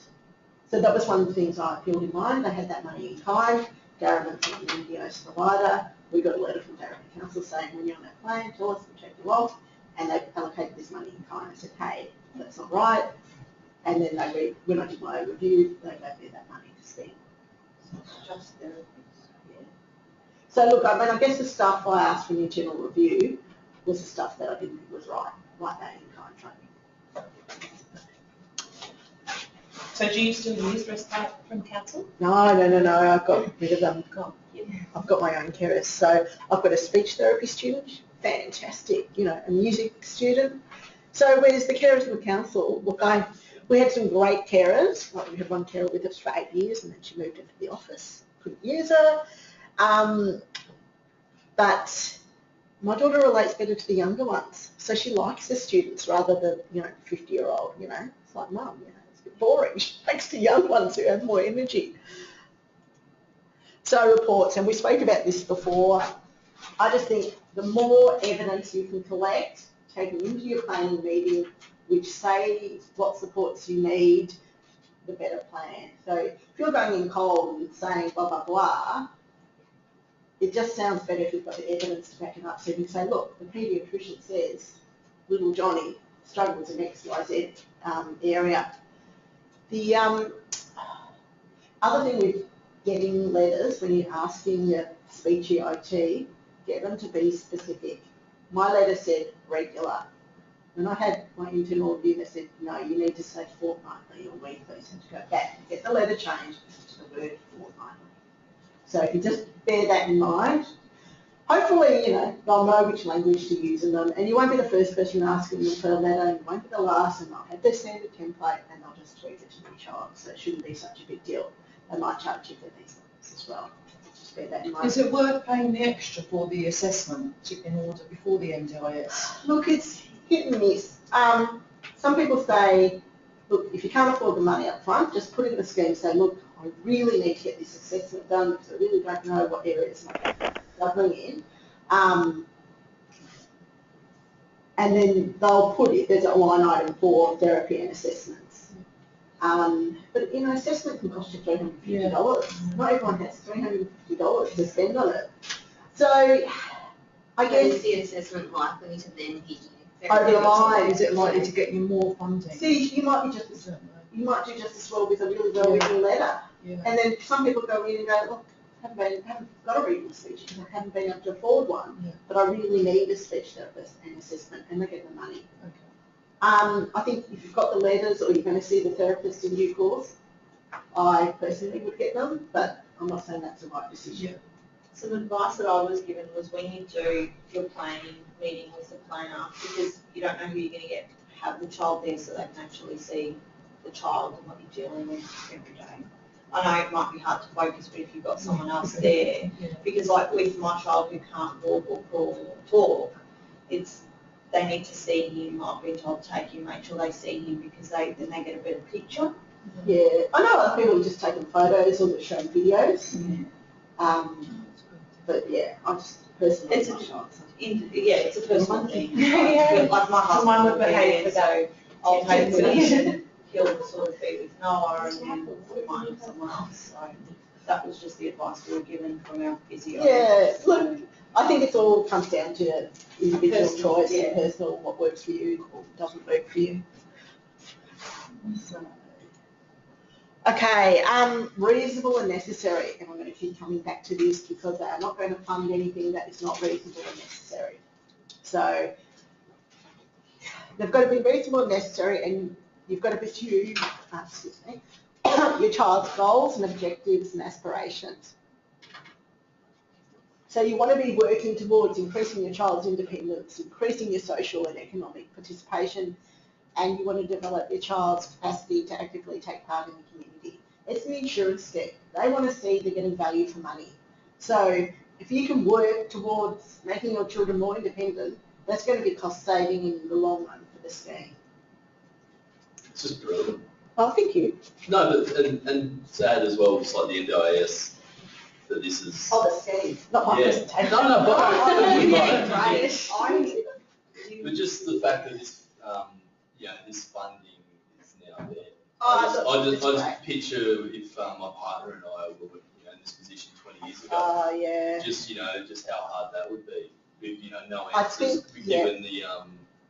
So that was one of the things I appealed in mind. They had that money in kind. Darren's an NDIS provider. We got a letter from Darren Council saying, when you're on that plan, tell us, we'll check you off. And they allocated this money in kind. I said, hey, that's not right. And then they when I did my own review, they gave me that money to spend. So it's just therapies. Yeah. So look, I mean, I guess the stuff I asked for an internal review was the stuff that I didn't think was right, like that in kind training. So do you still use respite from council? No, I've got rid of them. I've got my own carers. So I've got a speech therapy student, fantastic, you know, a music student. So whereas the carers in the council, look, we had some great carers. Like we had one carer with us for 8 years and then she moved into the office. Couldn't use her. But my daughter relates better to the younger ones. So she likes the students rather than, you know, 50-year-old, you know. It's like, mum, you know, it's a bit boring. She likes the young ones who have more energy. So reports, and we spoke about this before, I just think the more evidence you can collect, taking into your planning meeting, which say what supports you need, the better plan. So if you're going in cold and saying blah, blah, blah, it just sounds better if you've got the evidence to back it up. So you can say, look, the paediatrician says little Johnny struggles in XYZ area. The other thing with getting letters, when you're asking your speech EIT, get them to be specific. My letter said regular. When I had my internal review, they said, no, you need to say fortnightly or weekly. So to go back and get the letter changed to the word fortnightly. So if you just bear that in mind, hopefully, you know, they'll know which language to use in them, and you won't be the first person asking them for a letter, and you won't be the last, and they'll have their standard template, and they'll just tweak it to their child, so it shouldn't be such a big deal. They might charge you for these things as well. Just bear that in mind. Is it worth paying the extra for the assessment in order before the NDIS? Look, it's hit and miss. Some people say, look, if you can't afford the money up front, just put it in the scheme, say, look, I really need to get this assessment done because I really don't know what areas I'm struggling in. And then they'll put it, there's a line item for therapy and assessments. But, you know, assessment can cost you $350. Yeah. Not everyone has $350 to spend on it. So, I guess... Is the assessment likely to then hit you? Over the line. Is it likely to get you more funding? See, you might be just as, you might do just as well with a really well-written letter. Yeah. And then some people go in and go, look, I haven't got a reading speech because I haven't been able to afford one, but I really need a speech therapist and assessment, and they get the money. Okay. I think if you've got the letters or you're going to see the therapist in due course, I personally would get them, but I'm not saying that's the right decision. Some advice that I was given was when you do your planning meeting with the planner, because you don't know who you're going to get, have the child there so they can actually see the child and what you're dealing with every day. I know it might be hard to focus, but if you've got someone else there, because like with my child who can't walk or crawl or talk, they need to see him. I've been told to take him, make sure they see him, because then they get a better picture. Yeah, I know other people just taking photos or just showing videos. But yeah, I just personally. It's a personal thing. Yeah. Like my husband Mine would would be behave there, for so I'll take 10 minutes. him. He'll sort of be with Noah and then we'll find someone else. So that was just the advice we were given from our physio. Yeah, look, I think it all comes down to individual Personal, choice yeah. and personal, what works for you or doesn't work for you. So, okay, reasonable and necessary, and I'm going to keep coming back to this because they are not going to fund anything that is not reasonable and necessary. So they've got to be reasonable and necessary, and you've got to pursue, your child's goals and objectives and aspirations. So you want to be working towards increasing your child's independence, increasing your social and economic participation, and you want to develop your child's capacity to actively take part in the community. It's the insurance step. They want to see they're getting value for money. So if you can work towards making your children more independent, that's going to be cost saving in the long run for the scheme. It's just brilliant. Oh, thank you. No, but and to add as well, just like the NDIS, that this is. Oh, the scheme, not my Yeah. presentation. No, but Right. just the fact that this, this funding is now there. Oh, I that's just picture if my partner and I were in this position 20 years ago, Oh, yeah. just how hard that would be. With, knowing I think, given the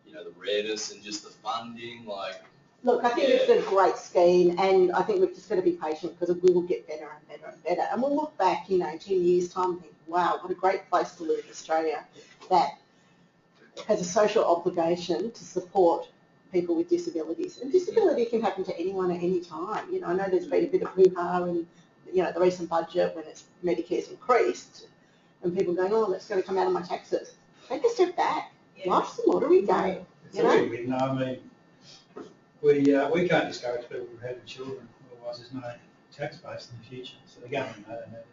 the Readiness and just the funding, like. Look, I think it's a great scheme, and I think we've just got to be patient because we will get better and better and better. And we'll look back, 10 years' time and think, wow, what a great place to live in Australia that has a social obligation to support people with disabilities. And disability can happen to anyone at any time. I know there's been a bit of hoo-ha in, the recent budget when Medicare's increased, and people going, oh, that's going to come out of my taxes. Take a step back. Yeah. Life's a lottery game. It's a win-win. I mean, we can't discourage people from having children, otherwise there's no tax base in the future. So the government know that.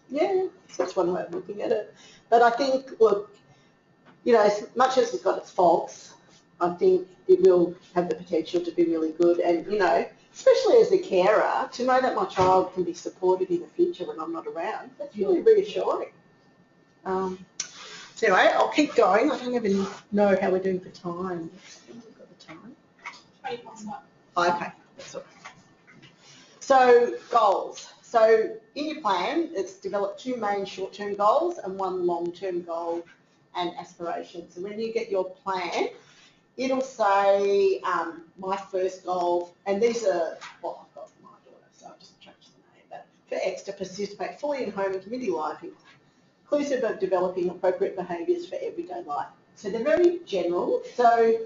Yeah, that's one way of looking at it. But I think, look, as much as it's got its faults, I think it will have the potential to be really good. And, especially as a carer, to know that my child can be supported in the future when I'm not around, that's really reassuring. So anyway, I'll keep going. I don't even know how we're doing for time. We've got the time. 20 past 1. Okay, that's all right. So goals. So in your plan, it's developed 2 main short-term goals and 1 long-term goal and aspiration. So when you get your plan, it'll say my first goal, and these are what I've got for my daughter, so I've just changed the name, but for X to participate fully in home and community life, inclusive of developing appropriate behaviours for everyday life. So they're very general. So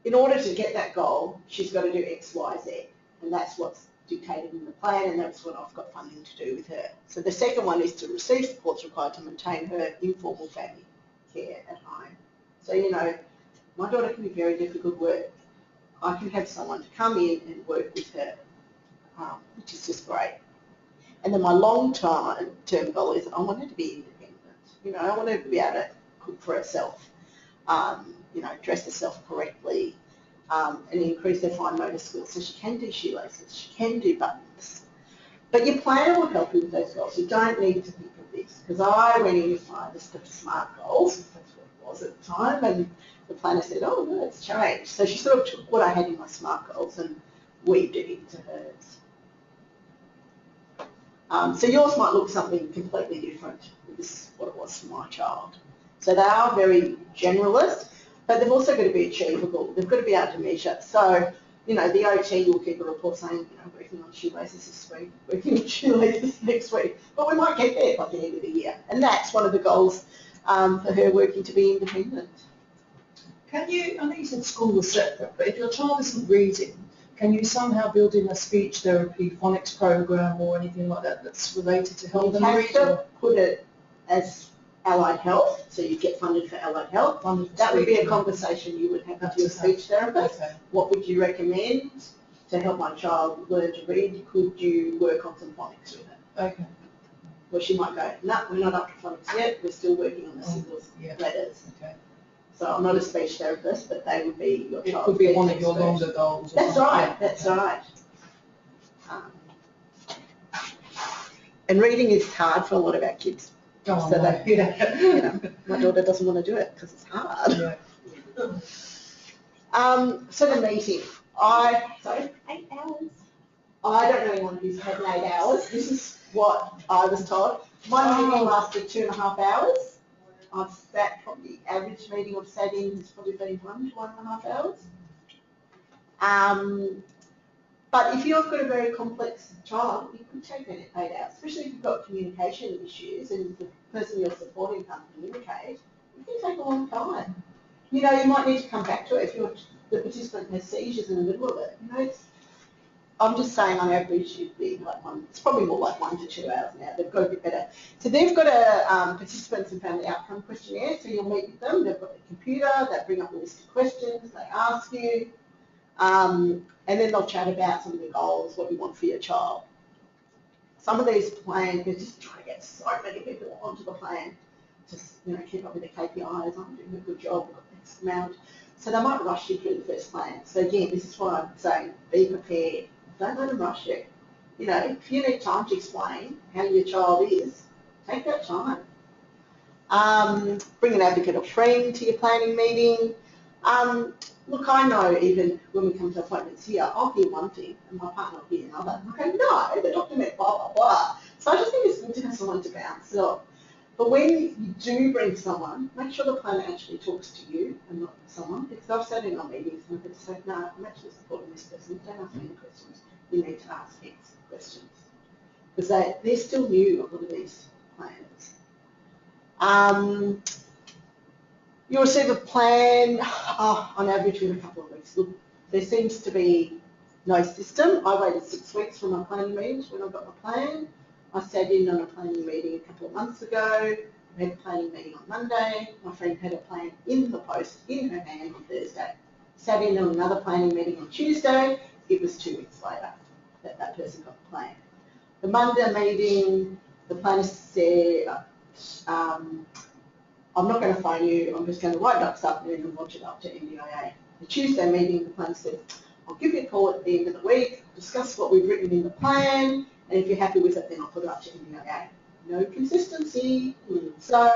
in order to get that goal, she's got to do X, Y, Z, and that's what's dictated in the plan, and that's what I've got funding to do with her. So the second one is to receive supports required to maintain her informal family care at home. So, my daughter can be very difficult work. I can have someone to come in and work with her, which is just great. And then my long-term goal is I want her to be independent. I want her to be able to cook for herself, dress herself correctly, and increase her fine motor skills so she can do shoelaces, she can do buttons. But your planner will help you with those goals. You don't need to think of this, because I went in with my list of SMART goals, that's what it was at the time, and the planner said, oh, no, it's changed. So she sort of took what I had in my SMART goals and weaved it into hers. So yours might look something completely different. This is what it was for my child. So they are very generalist, but they've also got to be achievable. They've got to be able to measure. So, the OT will keep a report saying, working on shoelaces this week, working on shoelaces next week. But we might get there by the end of the year. And that's one of the goals for her, working to be independent. Can you, I know you said school was separate, but if your child isn't reading, can you somehow build in a speech therapy, phonics program or anything like that that's related to help You them have read? to put it as allied health, so you get funded for allied health. That would be a conversation you would have with your speech therapist. Okay. What would you recommend to help my child learn to read? Could you work on some phonics with it? Okay. Well, she might go, no, we're not up to phonics yet, we're still working on the singles yeah. letters. Okay. So I'm not a speech therapist, but they would be your It child's could be best one of your expert. longer goals. Or That's something. right, Yeah. that's right. And reading is hard for a lot of our kids. Oh, So no. that, you know, my daughter doesn't want to do it because it's hard. Yeah. So the meeting, sorry? 8 hours. I don't know anyone who's had 8 hours. This is what I was told. My meeting lasted 2.5 hours. I've sat, probably average meeting I've sat in has probably been 1 to 1.5 hours. But if you've got a very complex child, it could take 8 hours, especially if you've got communication issues and the person you're supporting can't communicate, it can take a long time. You know, you might need to come back to it if the participant has seizures in the middle of it. You know, I'm just saying on average it'd be like it's probably more like 1 to 2 hours now. They've got to get better. So they've got a participants and family outcome questionnaire, so you'll meet with them, they've got the computer, they bring up a list of questions, they ask you, and then they'll chat about some of the goals, what you want for your child. Some of these plans, they're just trying to get so many people onto the plan. Just, you know, keep up with the KPIs, I'm doing a good job, I've got X amount. So they might rush you through the first plan. So again, this is why I'm saying be prepared. Don't let them rush you. You know, if you need time to explain how your child is, take that time. Bring an advocate or friend to your planning meeting. Look, I know even when we come to appointments here, I'll hear one thing and my partner will hear another. And I go, no, the doctor meant blah, blah, blah. So I just think it's good to have someone to bounce it off. But when you do bring someone, make sure the planner actually talks to you and not someone. Because I've sat in on meetings and I've been saying, no, I'm actually supporting this person. Don't ask me any questions. You need to ask X questions. Because they're still new, a lot of these planners. You receive a plan on average in a couple of weeks. Look, there seems to be no system. I waited 6 weeks for my planning meetings when I got my plan. I sat in on a planning meeting a couple of months ago. We had a planning meeting on Monday. My friend had a plan in the post, in her hand on Thursday. Sat in on another planning meeting on Tuesday. It was 2 weeks later that that person got the plan. The Monday meeting, the planner said, I'm not going to phone you, I'm just going to write it up this afternoon and launch it up to NDIA. The Tuesday meeting, the planner said, I'll give you a call at the end of the week, discuss what we've written in the plan, and if you're happy with it, then I'll put it up to NDIA. No consistency. So,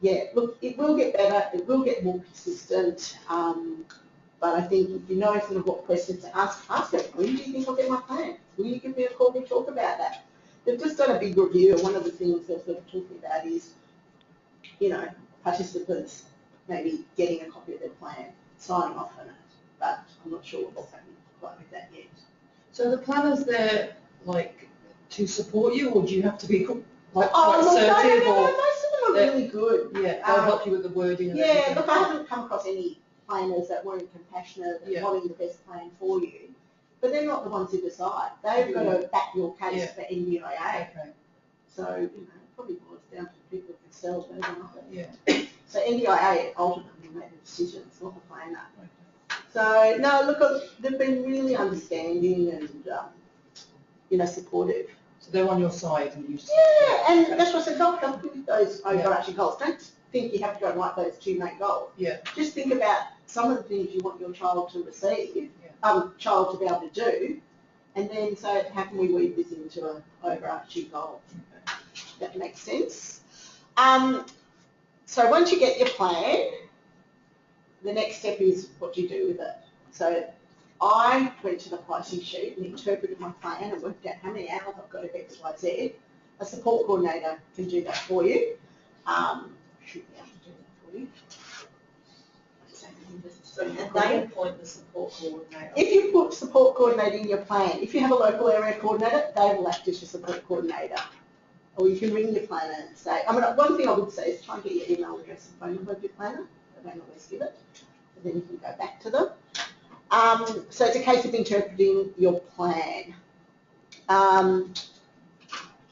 yeah, look, it will get better, it will get more consistent, but I think if you know sort of what questions to ask it. When do you think I'll get my plan? Will you give me a call and talk about that? They've just done a big review, and one of the things they're sort of talking about is, you know, participants maybe getting a copy of their plan, signing off on it, but I'm not sure what's happening quite with that yet. So the planner's there, like, to support you, or do you have to be, like, quite look, assertive, no, or? most of them are really good. Yeah, they'll help you with the wording and Yeah, everything. look, I haven't come across any planners that weren't compassionate and wanting the best plan for you, but they're not the ones who decide. They've got to back your case for NDIA. Okay. So, you know, it probably boils down to the people who can sell it better than others. Yeah. So NDIA ultimately made the decision, it's not the planner. So, no, look, they've been really understanding and, you know, supportive. So they're on your side and you Yeah, and that's what I said, they'll help you with those overarching goals. Don't think you have to go and write those 2 main goals. Yeah. Just think about some of the things you want your child to receive, child to be able to do, and then so how can we weave this into an overarching goal? That makes sense. So once you get your plan, the next step is what do you do with it. So I went to the pricing sheet and interpreted my plan and worked out how many hours I've got of X, Y, Z. A support coordinator can do that for you. Should be able to do that for you. So they appoint the support coordinator. If you put support coordinator in your plan, if you have a local area coordinator, they will act as your support coordinator. Or you can ring your planner and say, I mean, one thing I would say is try and get your email address and phone number of your planner they don't always give it. And then you can go back to them. So it's a case of interpreting your plan. And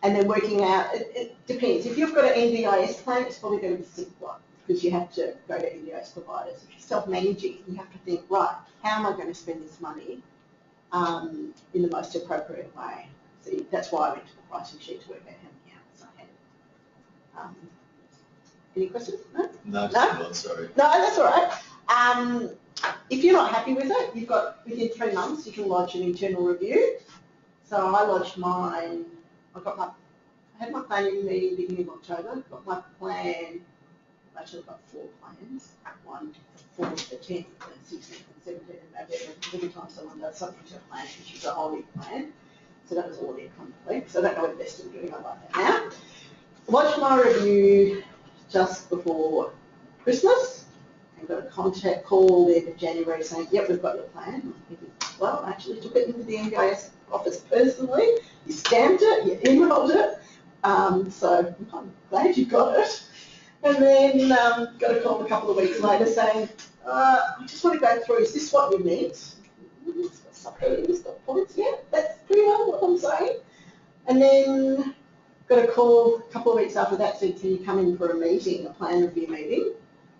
then working out, it depends. If you've got an NDIS plan, it's probably going to be simpler because you have to go to NDIS providers. If you're self-managing, you have to think, right, how am I going to spend this money in the most appropriate way? So that's why I went to the pricing sheet to work out how many hours I had. Any questions? No? No, not, sorry. No, that's all right. If you're not happy with it, you've got, within 3 months, you can lodge an internal review. So I lodged mine, I had my planning meeting beginning of October, got my plan, I actually got 4 plans, one for 4th, the 10th, the 16th and 17th of November. Every time someone does something to a plan, she chooses a whole new plan. So that was all incomplete. So I don't know what they're still doing, I like that now. Lodged my review just before Christmas and got a contact call there in January saying, yep, we've got your plan. Well, I actually took it into the NDIS office personally. You stamped it, you emailed it. So I'm glad you got it. And then got a call a couple of weeks later saying, I just want to go through, is this what you meant? It's got something, it's got points, yeah, that's pretty well what I'm saying. And then got a call a couple of weeks after that, said, can you come in for a meeting, a plan review meeting?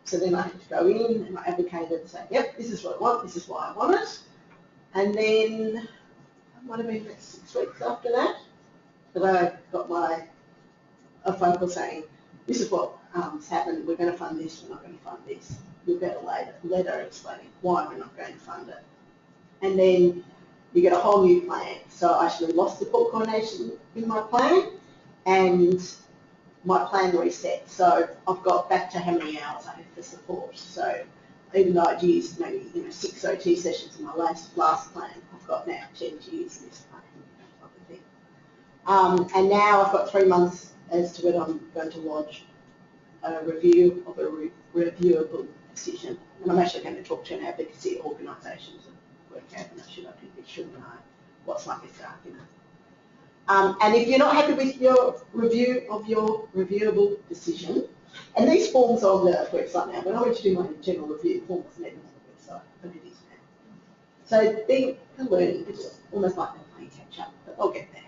So then I had to go in and I advocated and say, yep, this is what I want, this is why I want it. And then, it might have been about 6 weeks after that I got a phone call saying, this is what's happened, we're going to fund this, we're not going to fund this. We've got a letter explaining why we're not going to fund it. And then you get a whole new plan. So I actually lost the port coordination in my plan and my plan reset. So I've got back to how many hours I had for support. So even though I'd used maybe 6 OT sessions in my last plan, I've got now 10 to use in this plan, type of thing. And now I've got 3 months as to whether I'm going to lodge a review of a reviewable decision. And I'm actually going to talk to an advocacy organisations and work out, and I think it should know what's my best argument. And if you're not happy with your review of your reviewable decision, and these forms are on the website now, when I went to do my internal review, the form wasn't even on the website, but it is now. So they're learning, it's almost like they're playing catch up, but I'll get there.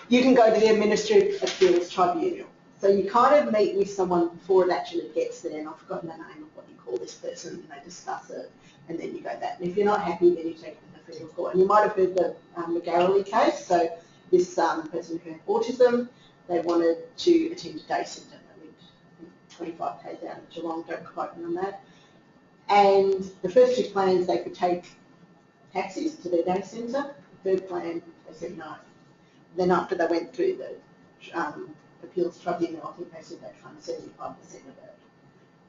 You can go to the Administrative Appeals Tribunal. So you kind of meet with someone before it actually gets there, and I've forgotten the name of what you call this person, and they discuss it, and then you go back. And if you're not happy, then you take it to the federal court. And you might have heard the McGarreley case. So this person who had autism, they wanted to attend a day centre. They lived 25 k's out of Geelong, don't quote me on that. And the first 2 plans, they could take taxis to their day centre. The 3rd plan, they said no. Then after they went through the appeals tribunal, I think they said they'd fund 75% of it.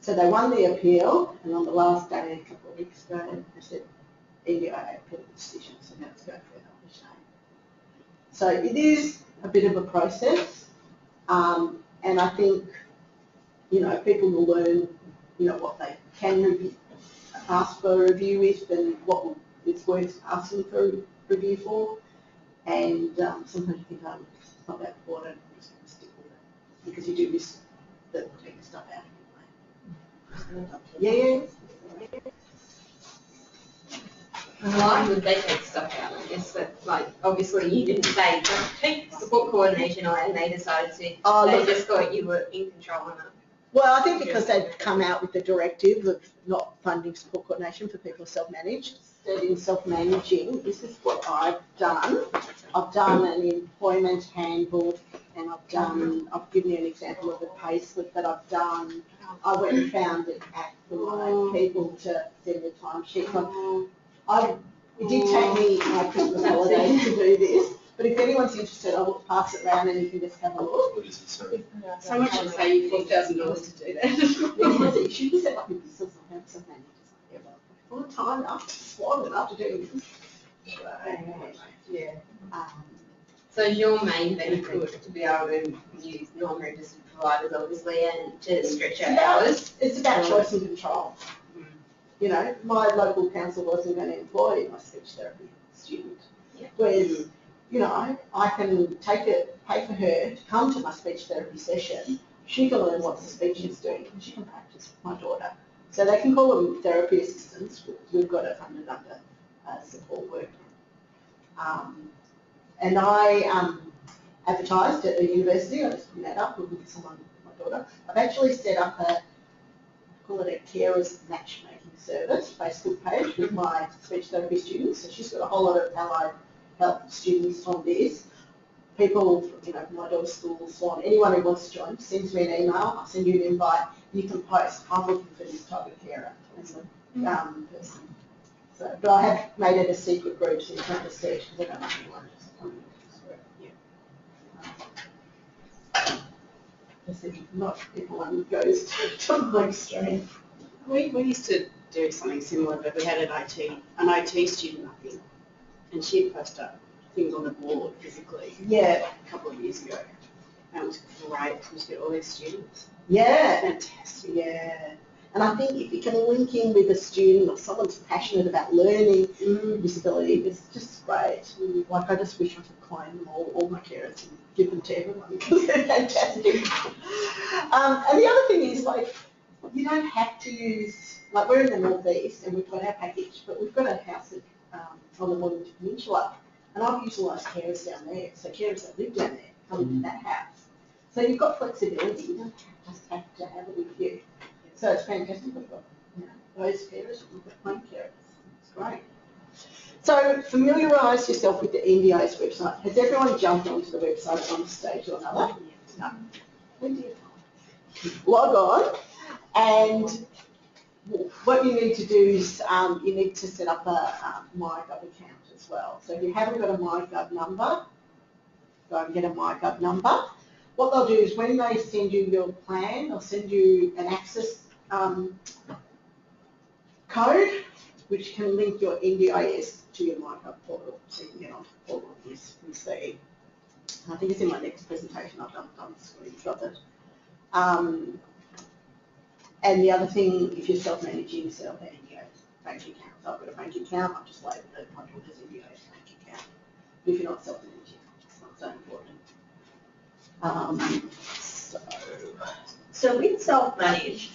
So they won the appeal, and on the last day, a couple of weeks ago, they said NDIA appealed the decision, so now it's going further on the chain. So it is a bit of a process, and I think, people will learn, what they can ask for a review with and what it's worth asking for a review for. And sometimes you think, it's not that important, I'm just going to stick with it. Because you do miss taking stuff out of your plan. Yeah. Why would they take stuff out? I guess that, obviously you didn't say, don't take support coordination away, and they decided to. They just thought you were in control of it. Well, I think because they'd come out with the directive of not funding support coordination for people self-managed. Instead, in self-managing, this is what I've done. I've done an employment handbook, and I've given you an example of a pay slip that I've done. I went and found an app for my people to send their timesheets on. It did take me my Christmas holidays to do this, but if anyone's interested, I will pass it around and you can just have a look. What is it, sorry? Someone should pay you $4,000 to do that. You should set up your business and have some managers all the time after SWAN and after doing this. Yeah. So your main benefit to be able to use non-registered providers, obviously, and to stretch out hours? It's about choice and control. My local council wasn't going to employ my speech therapy student. Yeah. Whereas, I can pay for her to come to my speech therapy session. She can learn what the speech is doing, and she can practice with my daughter. So they can call them therapy assistants. We've got it funded under support work. And I advertised at the university. I just put that up with someone, my daughter. I've actually set up call it a carers matchmaking service Facebook page with my speech therapy students. So she's got a whole lot of allied health students on this. People, from my daughter's school, SWAN, anyone who wants to join, sends me an email. I'll send you an invite. You can post, I'm looking for this type of carer as a person. So, but I have made it a secret group, so you can't just search because I don't want anyone just coming to not everyone goes to my extreme. We used to do something similar, but we had an OT student, I think, and she'd post up things on the board physically. Yeah. A couple of years ago. And it was great to get all these students. Yeah. Fantastic. Yeah. And I think if you can link in with a student or someone's passionate about learning disability, it's just great. Like I just wish I could claim them all my carers and give them to everyone because they're fantastic. And the other thing is, like, you don't have to use, like we're in the northeast and we've got our package, but we've got a house on the Mornington Peninsula, and I've utilised carers down there. So carers that live down there come into that house. So you've got flexibility. You don't just have to have it with you. So it's fantastic. We've got those carers, we've got home carers. It's great. So familiarise yourself with the NDIS website. Has everyone jumped onto the website at one stage or another? No. When do you log on, and what you need to do is you need to set up a MyGov account as well. So if you haven't got a MyGov number, go and get a MyGov number. What they'll do is when they send you your plan, they'll send you an access code, which can link your NDIS to your MyGov portal, so you can get onto the portal and see. I think it's in my next presentation. I've done screenshots of it. And the other thing, if you're self-managing, set up an NDIS bank account. So I've got a bank account. I've just loaded my daughter's NDIS bank account. But if you're not self-managing, it's not so important. So with self-managed,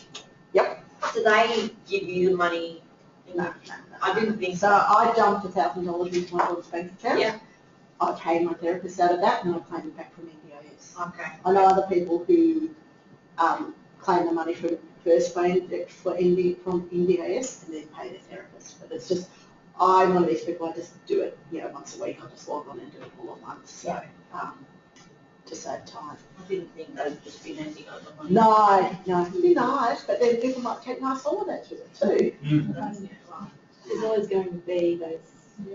yep. Do they give you the money? No. I didn't think so. I dumped $1,000 into my daughter's bank account. Yeah. I paid my therapist out of that, and I claimed it back from NDIS. Okay. I know other people who claim the money from NDIS and then pay their therapist. But it's just, I'm one of these people. I just do it, once a week. I just log on and do it all at once. So to save time. I didn't think they'd just be lending over money. No, it'd be nice, but then people might take nice holidays with it too. There's always going to be those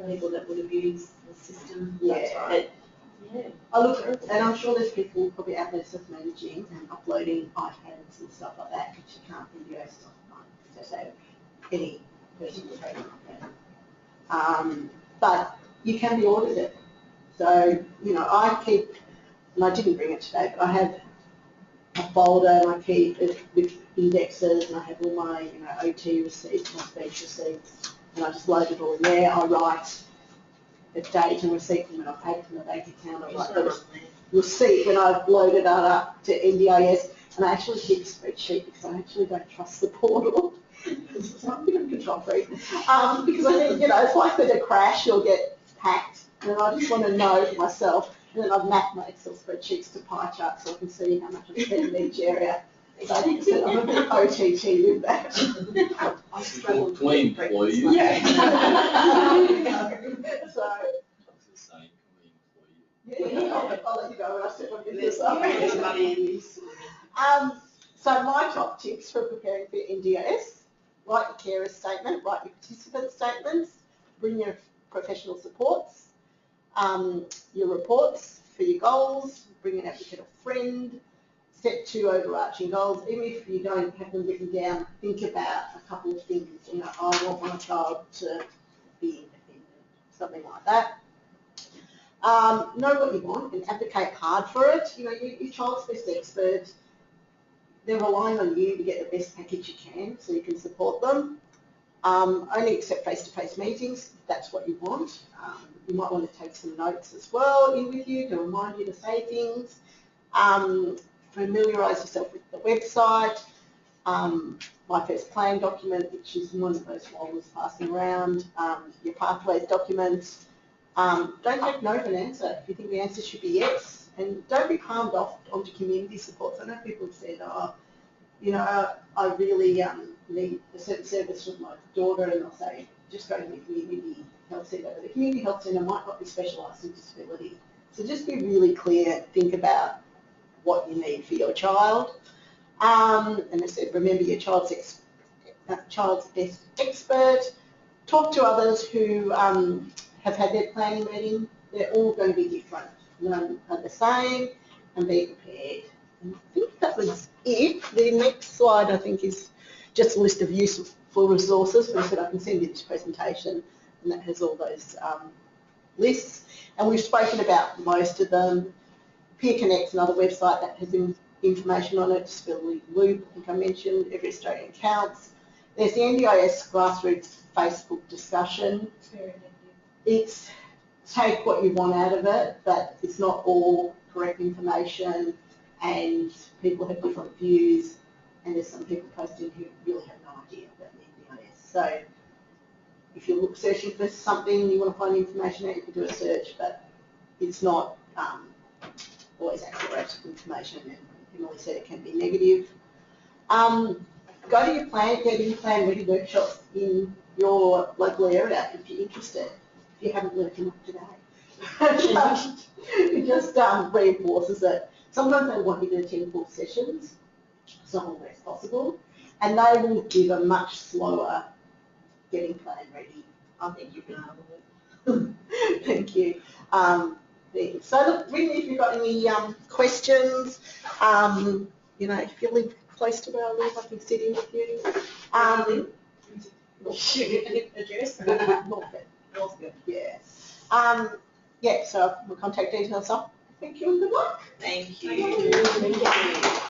people that would abuse the system. Yeah. Right. I look, and I'm sure there's people probably out there self-managing and uploading iPads and stuff like that, which you can't NDIS stuff on. So any person will take an iPad. But you can be audited. So, I keep, and I didn't bring it today, but I have a folder and I keep it with indexes, and I have all my OT receipts, my speech receipts, and I just load it all in there. I write the date and receipt from when I paid from the bank account. I write the receipt when I've loaded it up to NDIS, and I actually keep a spreadsheet because I actually don't trust the portal. It's not a bit of a control freak. Because I think, it's likely to crash or get hacked, and I just want to know for myself. And then I've mapped my Excel spreadsheets to pie charts so I can see how much I'm spending in each area. So I'm a bit OTT with that. Can we employ you? Yeah. So, I'll let you know when I step on this. So my top tips for preparing for NDIS: write your carer statement, write your participant statements, bring your professional supports, your reports for your goals, bring an advocate or friend, set 2 overarching goals. Even if you don't have them written down, think about a couple of things. I want my child to be independent, something like that. Know what you want and advocate hard for it. Your child's best expert. They're relying on you to get the best package you can so you can support them. Only accept face-to-face meetings if that's what you want. You might want to take some notes as well in with you to remind you to say things. Familiarise yourself with the website. My First Plan document, which is one of those folders passing around, your pathways documents. Don't take no for an answer if you think the answer should be yes, and don't be palmed off onto community supports. I know people have said, oh, you know, I really need a certain service with my daughter, and I'll say, just go to the community health centre. But the community health centre might not be specialised in disability. So just be really clear, think about what you need for your child. And I said, remember your child's best expert. Talk to others who have had their planning meeting. They're all going to be different. None are the same, and be prepared. And I think that was it. The next slide, I think, is just a list of useful resources. I said I can send you this presentation, and that has all those lists. And we've spoken about most of them. Peer Connect's another website that has information on it. Disability Loop, I think I mentioned. Every Australian Counts. There's the NDIS grassroots Facebook discussion. It's very negative. It's take what you want out of it, but it's not all correct information, and people have different views, and there's some people posting who really have no idea about the NDIS. So if you're searching for something, you want to find information out, you can do a search, but it's not always accurate information, and Emily said it can be negative. Go to your getting plan ready workshops in your local area if you're interested. If you haven't learned enough today. It just reinforces it. Sometimes they want you to attend full sessions. It's not always possible. And they will give a much slower getting plan ready. I think you can handle it. Thank you. So look, really, if you've got any questions, you know, if you live close to where I live, I can sit in with you. Address? Northfield, yeah. Yeah, so my contact details up. Thank you and good luck. Thank you. Thank you.